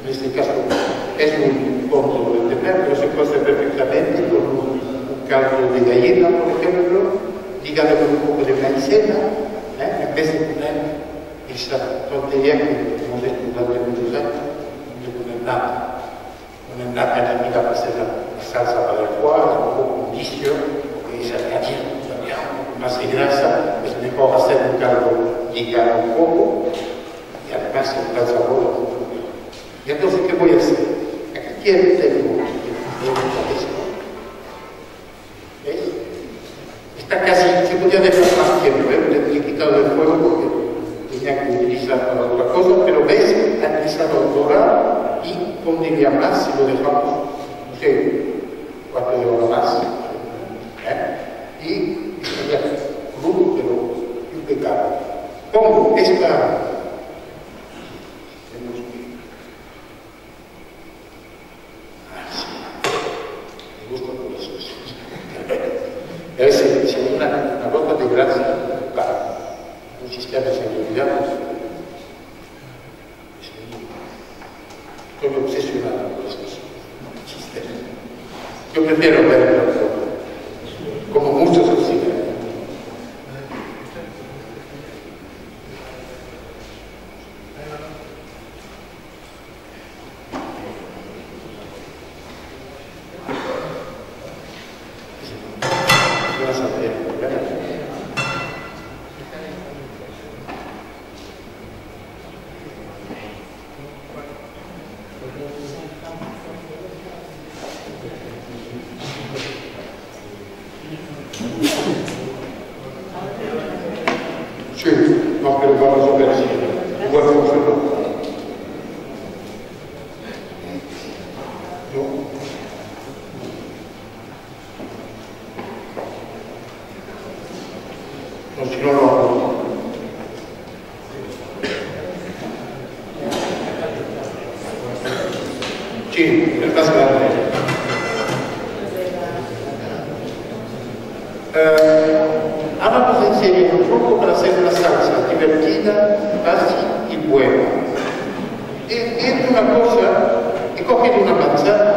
Speaker 3: En este caso es un poco de tener, pero se puede hacer perfectamente con un caldo de gallina, por ejemplo, ligado con un poco de maicena, en vez de poner esa tontería que hemos estudiado en muchos años, de poner nata. Poner nata en la mitad para hacer la salsa para el foie, es un poco un vicio, porque es añadir más de grasa, es mejor hacer un caldo ligado un poco y además el sabor. Y entonces, ¿qué voy a hacer? Aquí tengo esto. ¿Ves? Está casi, se podía dejar más tiempo, le he quitado el fuego porque tenía que utilizar para otra cosa, pero y pondría más si lo dejamos, no sé, 4 de hora más. Y estaría crudo, pero impecable. Pongo esta. Me gusta por eso. A veces, si una gota de grasa, para un sistema de seguridad, estoy obsesionado con esos sistemas. Yo prefiero verlo como muchos consideran. Sí, no, pero vamos a ver si igual funciona. No, si no lo hago. Sí, es más grande. Ahora nos enseño un truco para hacer una salsa divertida, fácil y buena. Es una cosa que cogen una manzana,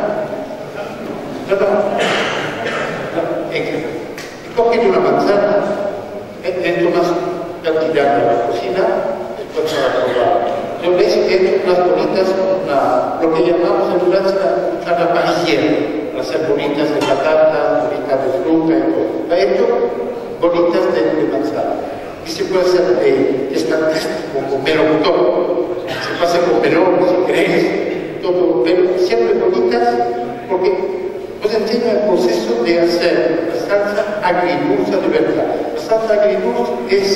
Speaker 3: cogen una manzana, dentro más cantidad de la cocina, después para probar. Yo veis que he hecho unas bolitas con lo que llamamos en Francia la parisienne, para hacer bolitas de patata, bolitas de fruta y todo. He hecho bolitas de manzana. Y se puede hacer es fantástico, con melocotón. Se pasa con melón, si queréis, todo, pero siempre bolitas, porque os enseño el proceso de hacer la salsa agridulce de verdad. La salsa agridulce es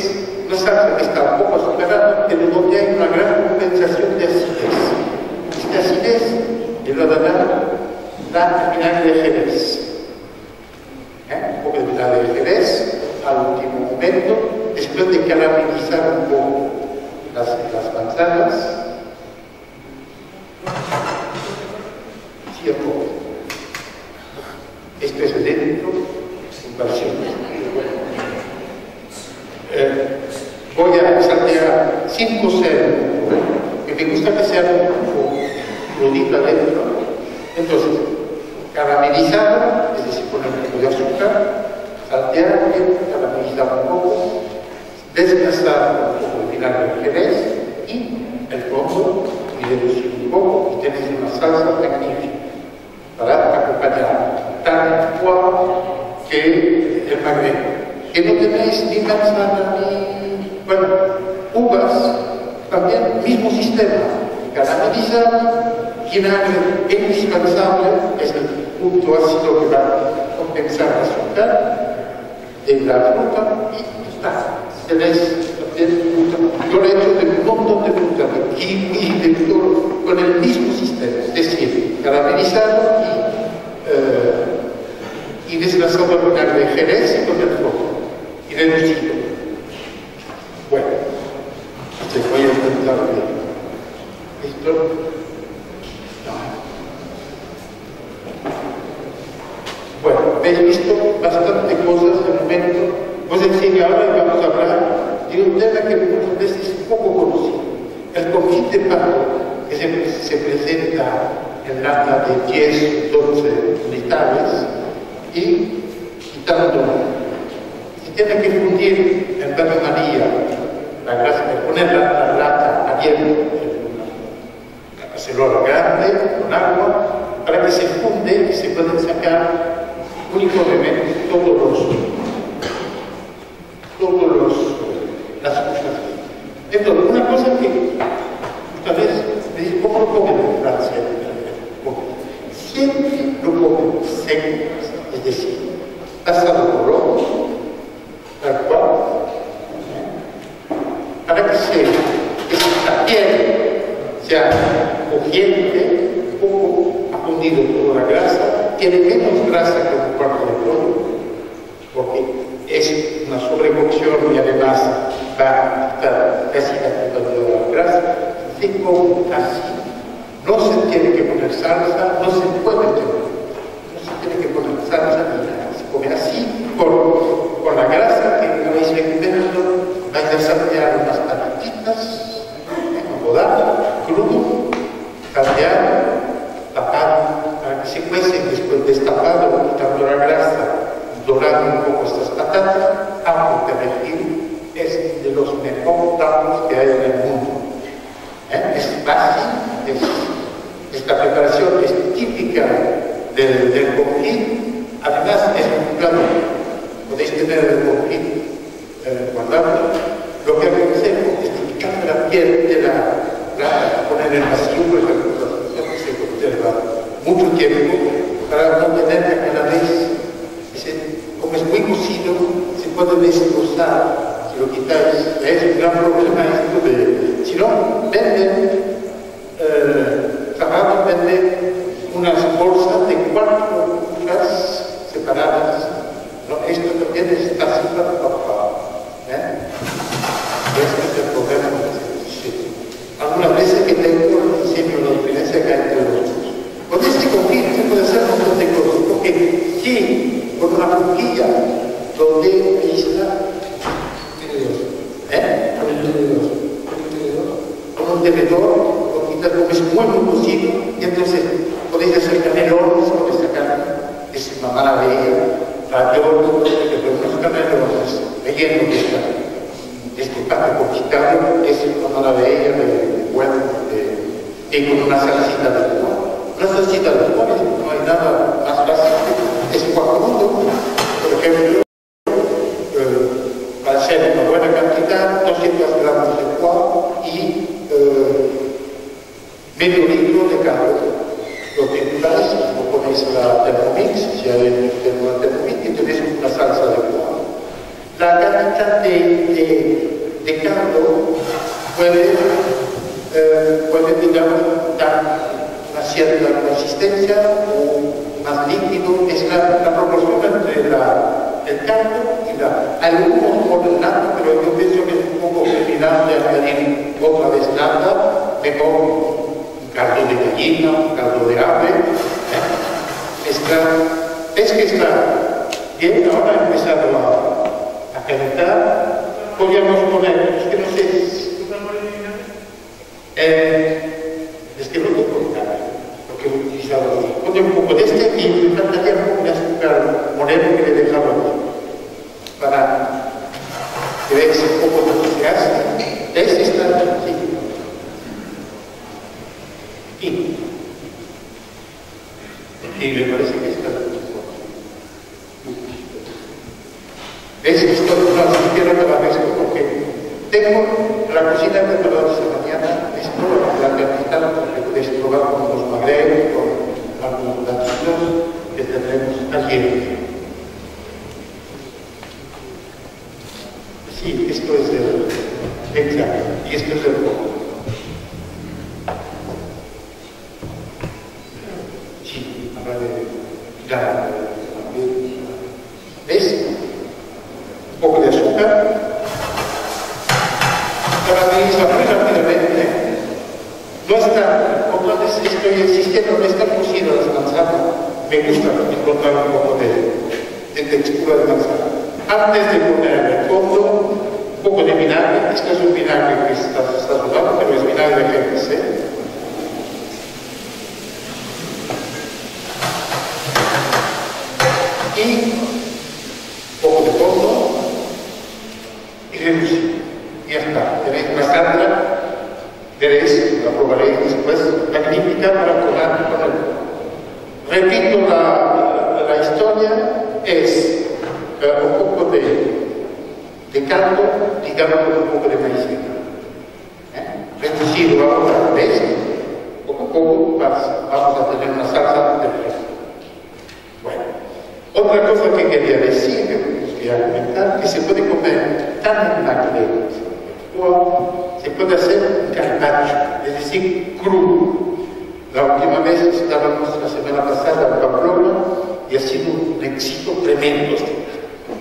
Speaker 3: una salsa que está un poco azucarada, pero donde hay una gran compensación de acidez. Esta acidez le va a dar la vinagre de Jerez. Un poco de vinagre de Jerez al último momento, después de caramelizar un poco las manzanas. Sí, un poco. Esto es dentro, comparación. Voy a saltear 5 cerdos, que me gusta que sea un poco crudito adentro. Entonces, caramelizar, es decir, poner un poco de azúcar, saltear, caramelizar un poco, desgastar un poco de vinagre de Jerez y el fondo, y reducir un poco, y tenéis una salsa magnífica para acompañar tan el foie que el magret. Que no tenéis ni manzana ni, bueno, uvas, también mismo sistema, caramelizar, vinagre indispensable, es el punto ácido que va a compensar el azúcar de la fruta y está. Tenéis también fruta. Yo lo he hecho de un montón de fruta, de kiwi, de todo, con el mismo sistema, es decir, caramelizado y desglasado el vinagre de Jerez y con el fuego. Y reducido. Bueno, entonces voy a intentar ver. ¿Listo? No. Bueno, habéis visto bastante cosas de momento. Os enseño ahora y vamos a hablar de un tema que muchas veces es poco conocido. El confit de pato, que se presenta en lata de 10, 12 unidades y quitando. Tiene que fundir en baño María la grasa, poner la lata caliente en una cacerola grande con agua para que se funde y se pueden sacar uniformemente las cosas. Entonces, una cosa que esta vez me dice, ¿cómo lo comen en Francia? Siempre lo comen seco, es decir, pasado por rojo, tal cual, para que esta piel sea crujiente comido toda la grasa, tiene menos grasa que un cuarto de pollo, porque es una sobrecocción y además va a quitar casi la totalidad de la grasa. Se come así. No se tiene que poner salsa, no se tiene que poner salsa ni nada. Se come así con la grasa que habéis recuperado. Vais a saltear unas patatitas, rodar, crudo, salteado, tapado, para que se cuecen después destapado, quitando la grasa, dorando un poco estas patatas. Ajo de perejil es de los mejores tacos que hay en el mundo. Es fácil, esta preparación es típica del confit. Además es un plato, podéis tener el confit guardado. Lo que aconsejo es quitar la piel de la plata, poner en el vacío, por ejemplo, que se conserva mucho tiempo, para no tener que a la vez, como es muy cocido, se puede destrozar. Si lo quitáis, es un gran problema esto de... Si no, venden, Zapatos vende unas bolsas de 4 hojas separadas. ¿No? Esto también está así para papá. Este es el problema. Sí. Algunas veces que tengo enseño la diferencia que hay entre los dos. Con este conflicto se puede hacer un montón de cosas, porque si con una boquilla donde isla, con un tenedor, como es muy cocido, y entonces podéis hacer canelones con esta carne, es una maravilla, raviolos, unos canelones relleno de este pato conquistado, es una maravilla de bueno, y con una salsita de limón. Una salsita de limón, no hay nada más fácil, es guacamole, por ejemplo, para hacer una buena cantidad, 200 gramos de foie y medio litro de caldo. Lo trituráis, lo ponéis en la Thermomix, si hay una Thermomix, y tenéis una salsa de foie. La cantidad de caldo puede digamos, dar una cierta consistencia o más líquido, es la proporción entre el caldo y algunos ponen nata, pero yo pienso que es un poco criminal de añadir otra vez nata, mejor un caldo de gallina, un caldo de ave, es que está bien. Ahora he empezado a calentar. Podríamos poner, es que no sé, es que no tengo porque he utilizado, pone un poco de este y me faltaría un poco de azúcar moreno que le he dejado aquí, para que veáis un poco de lo que se hace. Este está así. Y me parece que está ¿ves? Esto no se quiero que la mezclo porque tengo la cocina preparada esta mañana, esto la cantidad que podéis probar con los magrebes, con algunos platitos que tendremos ayer. Sí, esto es el exacto, y esto es el poco. Sí, ahora de ¿ves? Un poco de azúcar. Caramelizar muy rápidamente. No está, otra vez estoy insistiendo, no está cocida la manzana. Me gusta encontrar un poco de textura de manzana. Antes de poner en el fondo un poco de vinagre. Esto es un vinagre que está rodado, pero es vinagre de GPC. Y un poco de fondo y reducir. Y ya está. Tenéis una carta, veréis, la probaréis después, magnífica para comer con el. Repito la historia, es un poco de caldo ligado con un poco de maicena. Reducido ahora, ¿veis? Poco a poco vamos a tener una salsa perfecta. Bueno, otra cosa que quería decir, que quería comentar, que se puede comer tan en magre, se puede hacer un carpaccio, es decir, crudo. La última vez estábamos la semana pasada en Pamplona y ha sido un éxito tremendo.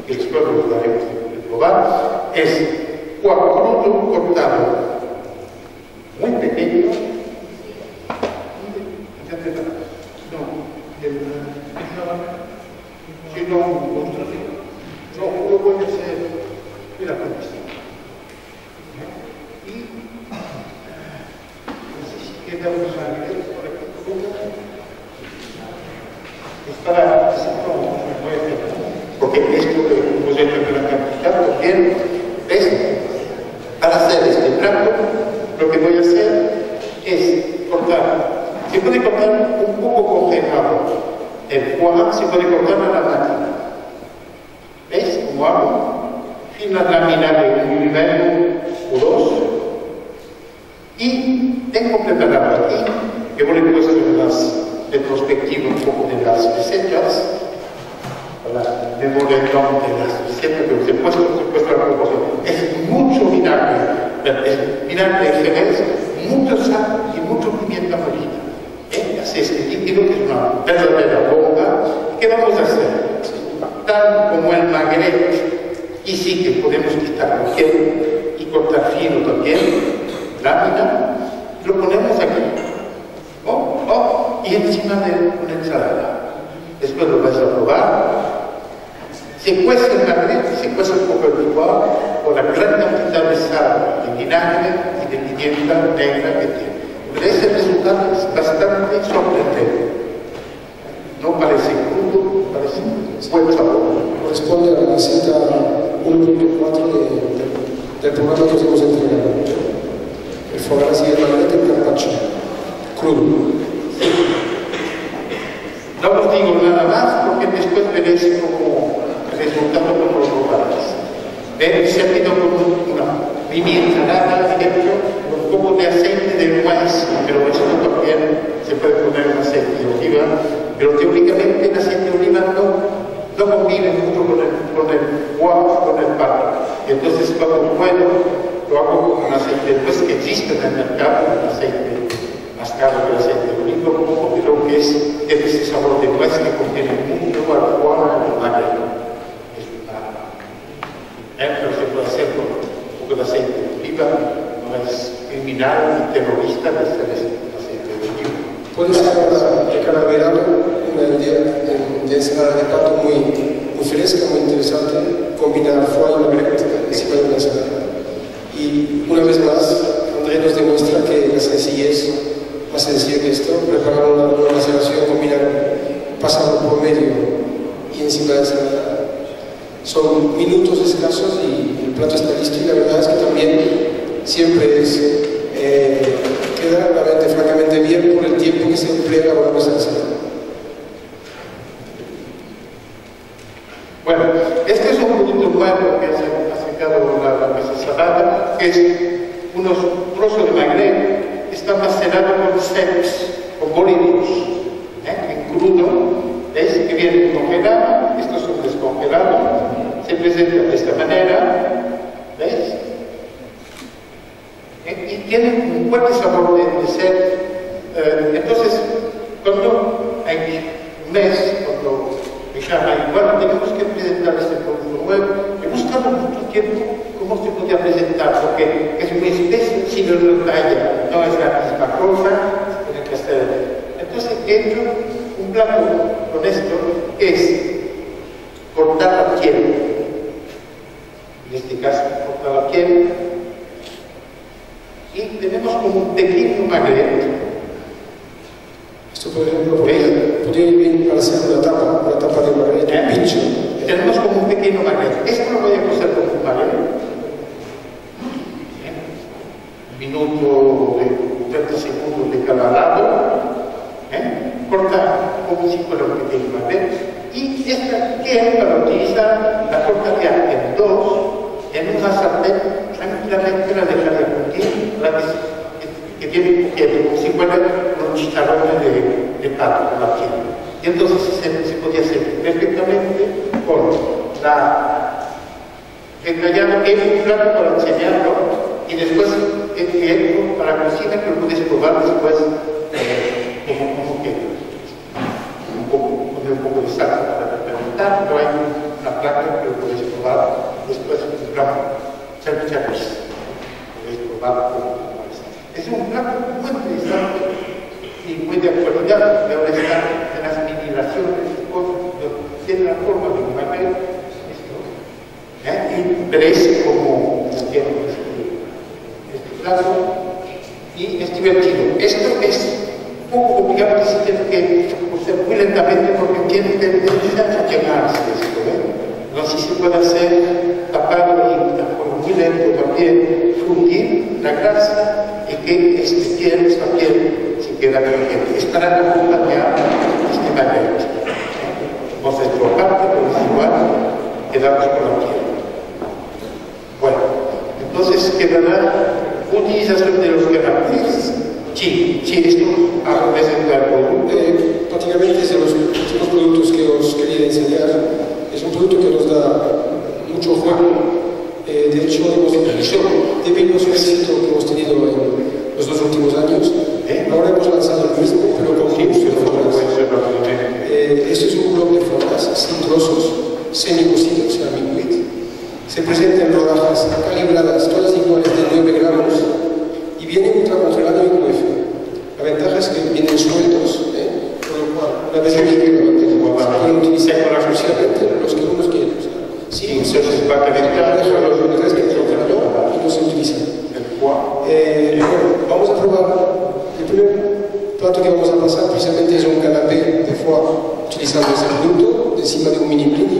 Speaker 3: El después lo daremos de probar. Es foie crudo cortado muy pequeño. No puede ser. Mira cómo está. Y no sé si queda un sangre por aquí. Es para porque esto que hemos hecho en la cantidad también es para hacer este plato. Lo que voy a hacer es cortar. Se puede cortar un poco congelado. El foie se puede cortar a la máquina. ¿Ves cómo hago? Finas laminares de un nivel o dos. Y tengo preparado aquí, que voy a puesto en las retrospectivas un poco de las recetas, para memoria de las recetas que os he puesto a propósito. Es mucho vinagre, es vinagre de Jerez, mucho sal y mucho pimienta molida. Así es que líquido, que es una verdadera bomba. ¿Qué vamos a hacer? Tal como el magret, y sí que podemos quitar la piel y cortar fino también, lámina, lo ponemos aquí. Y encima de una ensalada. Después lo vais a probar. Se cuece el magret, se cuece un poco el licor con la gran cantidad de sal, de vinagre y de pimienta negra que tiene. Pero ese resultado es bastante sorprendente. No parece crudo, parece buen sabor.
Speaker 2: Corresponde a la receta 1.4 del programa que os hemos entregado. El foie gras y el magret en carpaccio, crudo.
Speaker 3: No os digo nada más porque después veréis como el resultado de los probáis. Se ha quedado con una pimienta nada dentro, un poco de aceite de nuez, pero esto también se puede poner un aceite de oliva, pero teóricamente el aceite de oliva no convive mucho con el foie, con el pan. Entonces cuando puedo lo hago con aceite de nuez que existe en el mercado, un aceite más caro que el aceite de oliva, pero que es ese sabor de nuez que contiene mucho al foie y al magret. Pero se puede hacer con un poco de aceite de oliva, no es criminal ni terrorista de hacer aceite de oliva.
Speaker 2: Puede ser de cara al verano una idea de ensalada de pato muy fresca, muy interesante, combinar foie y magret encima de una ensalada. Y una vez más, André nos demuestra que la sencillez, más sencilla que esto, preparar una ensalada, combinar pasado por medio y encima de ensalada. Son minutos escasos y el plato está listo, y la verdad es que también siempre queda realmente francamente bien por el tiempo que se emplea en elaborar esa ensalada.
Speaker 3: Bueno, este es un producto nuevo que ha sacado la mesa salada, que es unos trozos de magret que están macerados con ceps, con bolívaros, en crudo. ¿Veis? Que viene congelado, estos son descongelados, se presentan de esta manera, ¿veis? Y tienen un fuerte sabor de ser. Entonces, cuando hay un mes, cuando me llaman, bueno, tenemos que presentar este producto nuevo, he buscado mucho tiempo cómo se podía presentar, porque es muy especie, si no lo talla, no es la misma cosa, tiene que hacer. Entonces, he hecho un plato con esto, que es cortar la piel. En este caso, cortar la piel. Y tenemos como un pequeño magret.
Speaker 2: Esto, por ejemplo, podría ir bien para hacer una tapa de magret, un pincho.
Speaker 3: Tenemos como un pequeño magret. Esto lo voy a cocer con un magret. Un minuto de 30 segundos de cada lado. Cortar como si fuera un pequeño magret. Y esta piel, para utilizar, la cortaría en dos, en una sartén, tranquilamente la dejaría fundir, que tiene un poquito, como si fuera un chicharrón de pato con la piel. Y entonces se podía hacer perfectamente con la detallado que es un plato para enseñarlo y después el para la cocina, que lo puedes probar después como que poner un poco de sal para fermentar, pero hay una placa que lo podéis probar después de un plato cerveceros. Podéis probar cómo es. Es un plato muy interesante y muy de actualidad, de ahora están en las migraciones, tiene la forma de un papel, pero es como tiene este plato y es divertido. Esto es un poco complicado que se tiene que hacer muy lentamente porque tiene tendencia a quemarse esto, no sé si se puede hacer tapado y muy lento también fundir la grasa y que esta piel se queda caliente. Es para acompañar este papel. Entonces, por parte, pero igual quedamos con la piel. Bueno, entonces quedará utilización de los caracteres. Sí, esto a presentar
Speaker 2: prácticamente es de los últimos productos que os quería enseñar. Es un producto que nos da mucho juego. De hecho, debido a su éxito que hemos tenido en los 2 últimos años, ahora hemos lanzado el mismo, pero con mousse de floras. Esto es un bloque de floras sin trozos, semi-cocidos, o sea, mi-wheat. Se presenta en rodajas calibradas, todas iguales de 9 gramos, y viene ultracongelado en UF. La ventaja es que vienen sueltos, por lo cual, una vez que pueden utilizar exclusivamente los que uno quiere. Sí,
Speaker 3: se va a calentar
Speaker 2: los nutrientes que el congelador y no se utilizan. Bueno, vamos a probar. El primer plato que vamos a pasar precisamente es un canapé de foie utilizando este producto encima de un mini blini.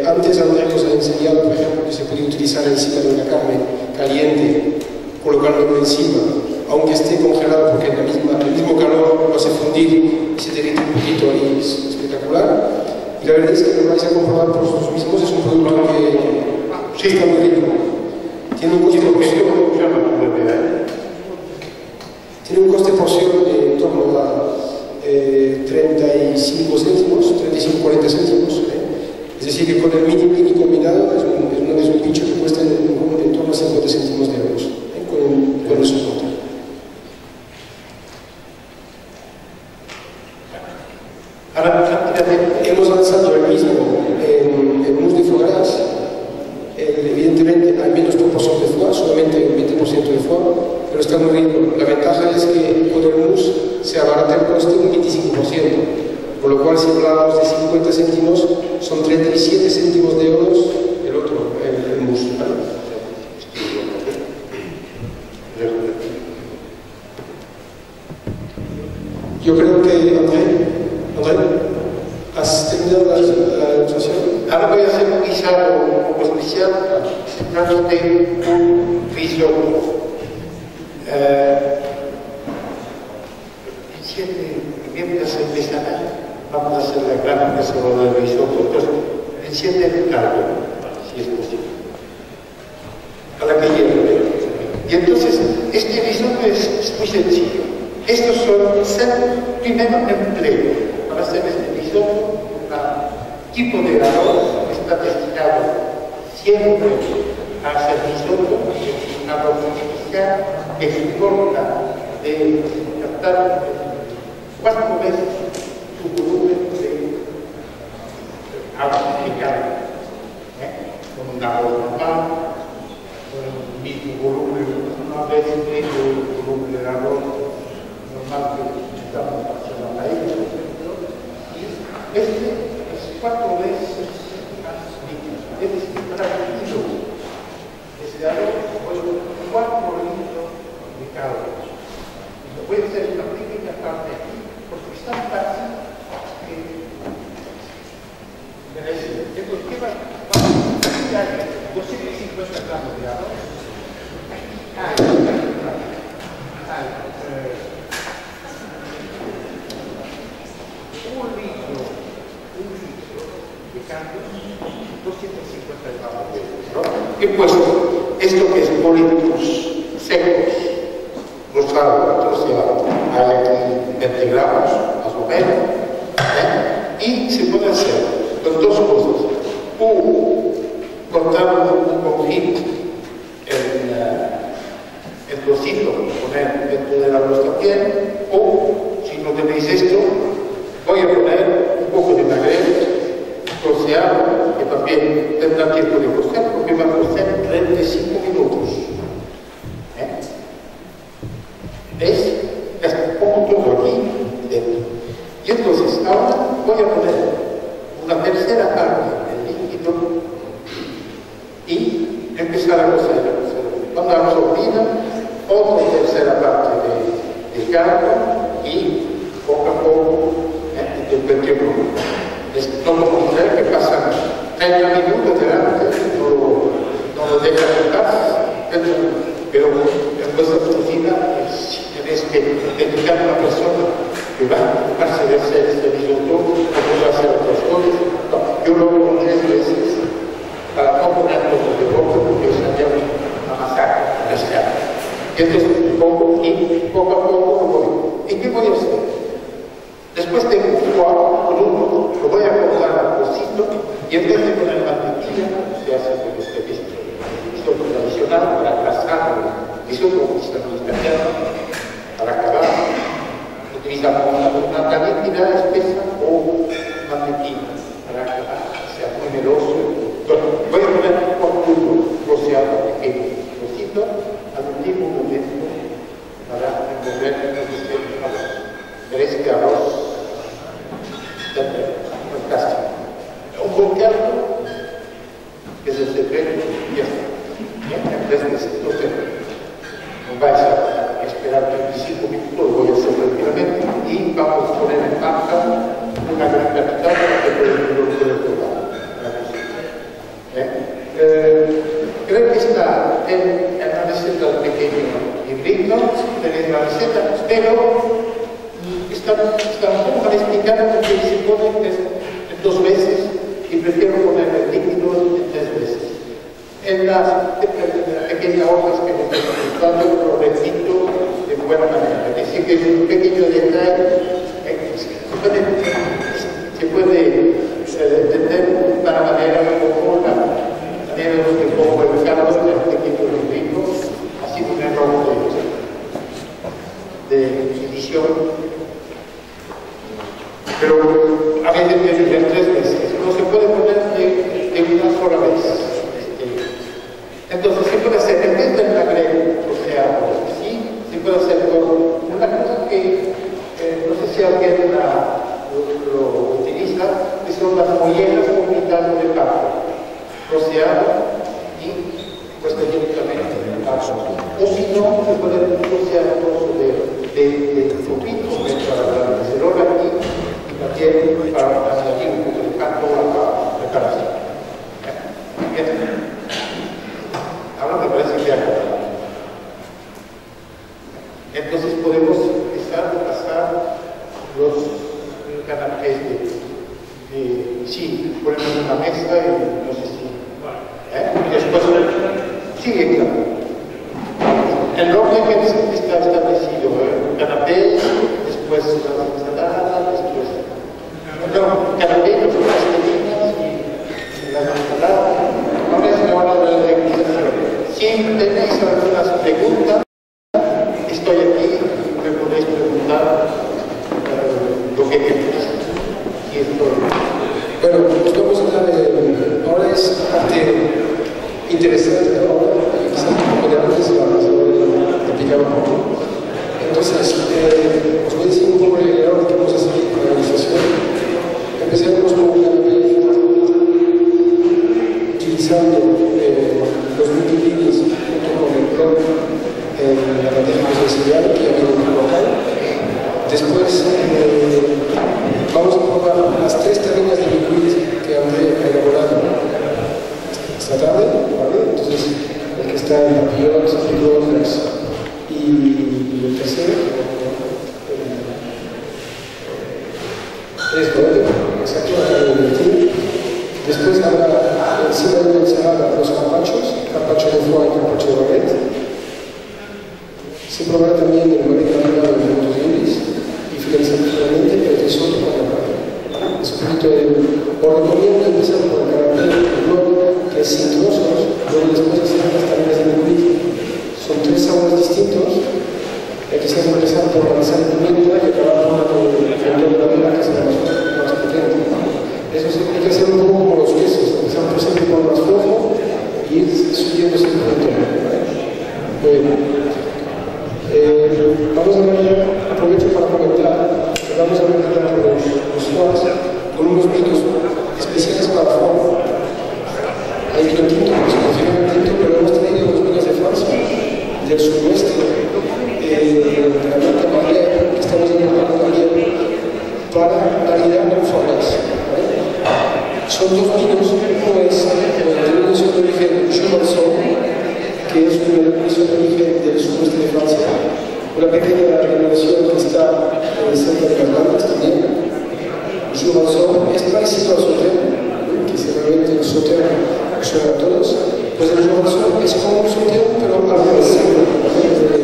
Speaker 2: Antes André nos ha enseñado, por ejemplo, que se puede utilizar encima de una carne caliente, colocándolo encima, aunque esté congelado, porque el mismo calor lo hace fundir y se derrite un poquito ahí, es espectacular. Y la verdad es que lo vais a comprobar por vosotros mismos, es un producto que está muy rico. Tiene un coste por porción de en torno a 35 céntimos, 35-40 céntimos. Es decir, que con el mini combinado es un pincho que cuesta en torno a 50 céntimos de euros, con el soporte. Hemos lanzado el mismo en mousse de foie gras. Evidentemente hay menos proporción de foie, solamente un 20% de foie, pero está muy rico. La ventaja es que con el mousse se abarata el coste un 25%, por lo cual si hablamos de 50 céntimos, son 37 céntimos de euros el otro, el mousse. ¿Vale? Yo creo que, André, ¿has terminado la demostración?
Speaker 3: Ahora voy a hacer un guisado un poco especial, se trata de un risotto. El 7 de noviembre se empezará, vamos a hacer la gran cacerola del risotto, entonces el 7 de caldo, si es posible, a la que lleve. Y entonces, este risotto es muy sencillo. Estos son primero empleo para hacer este risotto. Un tipo de arroz que está destinado siempre a hacer risotto, es un arroz especial que se corta de captar 4 veces su volumen de agua de carne, con un arroz normal, con el mismo volumen, una vez medio volumen de arroz normal que estamos haciendo ahí. Y este es 4 veces más líquido, es decir, para el kilo ese arroz puede 4 litros de caldo. Y puede ser una pequeña parte aquí, porque es tan fácil que merece. Entonces, ¿qué va a hacer? 250 gramos de arroz. Un litro de caldo, 250 gramos de arroz. Y pues, esto que es políticos secos, rosado, troceado, hay aquí 20 gramos, más o menos, y se puede hacer con 2 cosas. Cortar un poquito el trocito, poner dentro del arroz también, o si no tenéis esto, voy a poner un poco de magret troceado, que también tendrá tiempo de cocer, porque va a cocer 35 minutos. ¿Veis? Pongo todo aquí dentro. Y entonces ahora voy a poner una tercera parte del líquido y empezar a cocer. Cuando absorbida, otra tercera parte del caldo y poco a poco del tiempo. No podemos creer que pasan 30 minutos delante, no lo deja tocar, pero en vuestra cocina tenéis que dedicar a una persona que va a ocuparse de hacer este risotto, no puede hacer otras cosas. No, yo lo hago 3 veces para no ponerlo de boca porque sería una masacre, una escala. Y entonces pongo y poco a poco lo voy. ¿Y qué voy a hacer? Después tengo un foie crudo, lo voy a cortar a trocito y en vez de poner mantequilla, como se hace con este risotto tradicional para casar el risotto italiano, para acabar, utilizamos una cantidad espesa o mantequilla para acabar, que sea muy meloso. Entonces, voy a poner un foie crudo troceado pequeño trocito al último momento para envolver el arroz. Veréis que arroz fantástico. Un buen caldo, que es el secreto, y ya está. Entonces, no vais a esperar 25 minutos, lo voy a hacer rápidamente, y vamos a poner en marcha una gran cantidad para que lo pueda probar. Creo que está en la receta pequeño librito, tenéis la receta, pero está un poco mal explicado porque se pone en 2 veces y prefiero poner el líquido en 3 veces. En las pequeñas hojas que me estoy utilizando lo repito de buena manera. Es decir, que es un pequeño detalle se puede entender de una manera como la manera en que pongo el caldo en el pequeño librito, ha sido un error de edición. Pero a veces de 3 veces, no se puede poner de una sola vez. Entonces se puede hacer en vez del magret, o sea, sí, se puede hacer con una cosa que no sé si alguien lo utiliza, que son las mollejas con mitad de papo, troceada y puesta directamente en el papo. O si no, se puede trocear un trozo de zupito para la cacerola aquí. También para añadir un poco de caldo a la carne. Ahora me parece que acá. Entonces podemos empezar a pasar los canapés sí, ponemos una mesa y no sé si. Y después, sí, claro. El orden que está establecido, canapés, después las ensaladas, después. Caramelos, pastelinas y la ensalada. Ahora es la hora de la degustación. Si tenéis algunas preguntas, estoy aquí, me podéis preguntar lo que queráis.
Speaker 2: Bueno, pues vamos a dar, ahora es parte interesante de la obra, quizás un poco de antes se va a explicar un poco. Entonces, os voy a decir un poco el orden que vamos a seguir con la organización. Empezaremos con un canapé utilizando los multilines junto con el blog en la bandeja que os he enseñado, que ya viene en el local. Después vamos a probar las 3 terrinas de liquid que André ha elaborado esta tarde, ¿vale? Entonces, el que está en papillones, microondas y el tercero, es correcto. Después habrá encima de la ensalada los carpachos, carpacho de foie y carpacho de baguette. Se probará también el maíz cargado de frutos libres y finalmente el risotto con la carne. Es un poquito de... Os recomiendo empezar por el canapé que es sin trozos, luego después hacer las tareas de liquid. Son 3 sabores distintos Hay que ser interesante, organizar el pimienta y acabar con el centro de la vida, que será más potente. Eso sí, hay que hacer un poco como los quesos, empezar por siempre con más flojo y ir subiendo siempre el tono. Muy bien. Vamos a ver, aprovecho para comentar, vamos a ver los foas con unos vinos especiales para foie. Hay vino tinto, que se considera tinto, pero hemos traído los vinos de Francia, del suroeste, de la marca Maria, que estamos denominando ayer, para validar con foies. Son dos vinos, uno es de denominación de origen Jumanson, que es una denominación de origen del suroeste de Francia, una pequeña denominación que está cerca de las Landas también. Jumanson es parecido al Sauternes, que seguramente el Sauternes suena a todos, pues el Jumanson es como un Sauternes, pero al revés.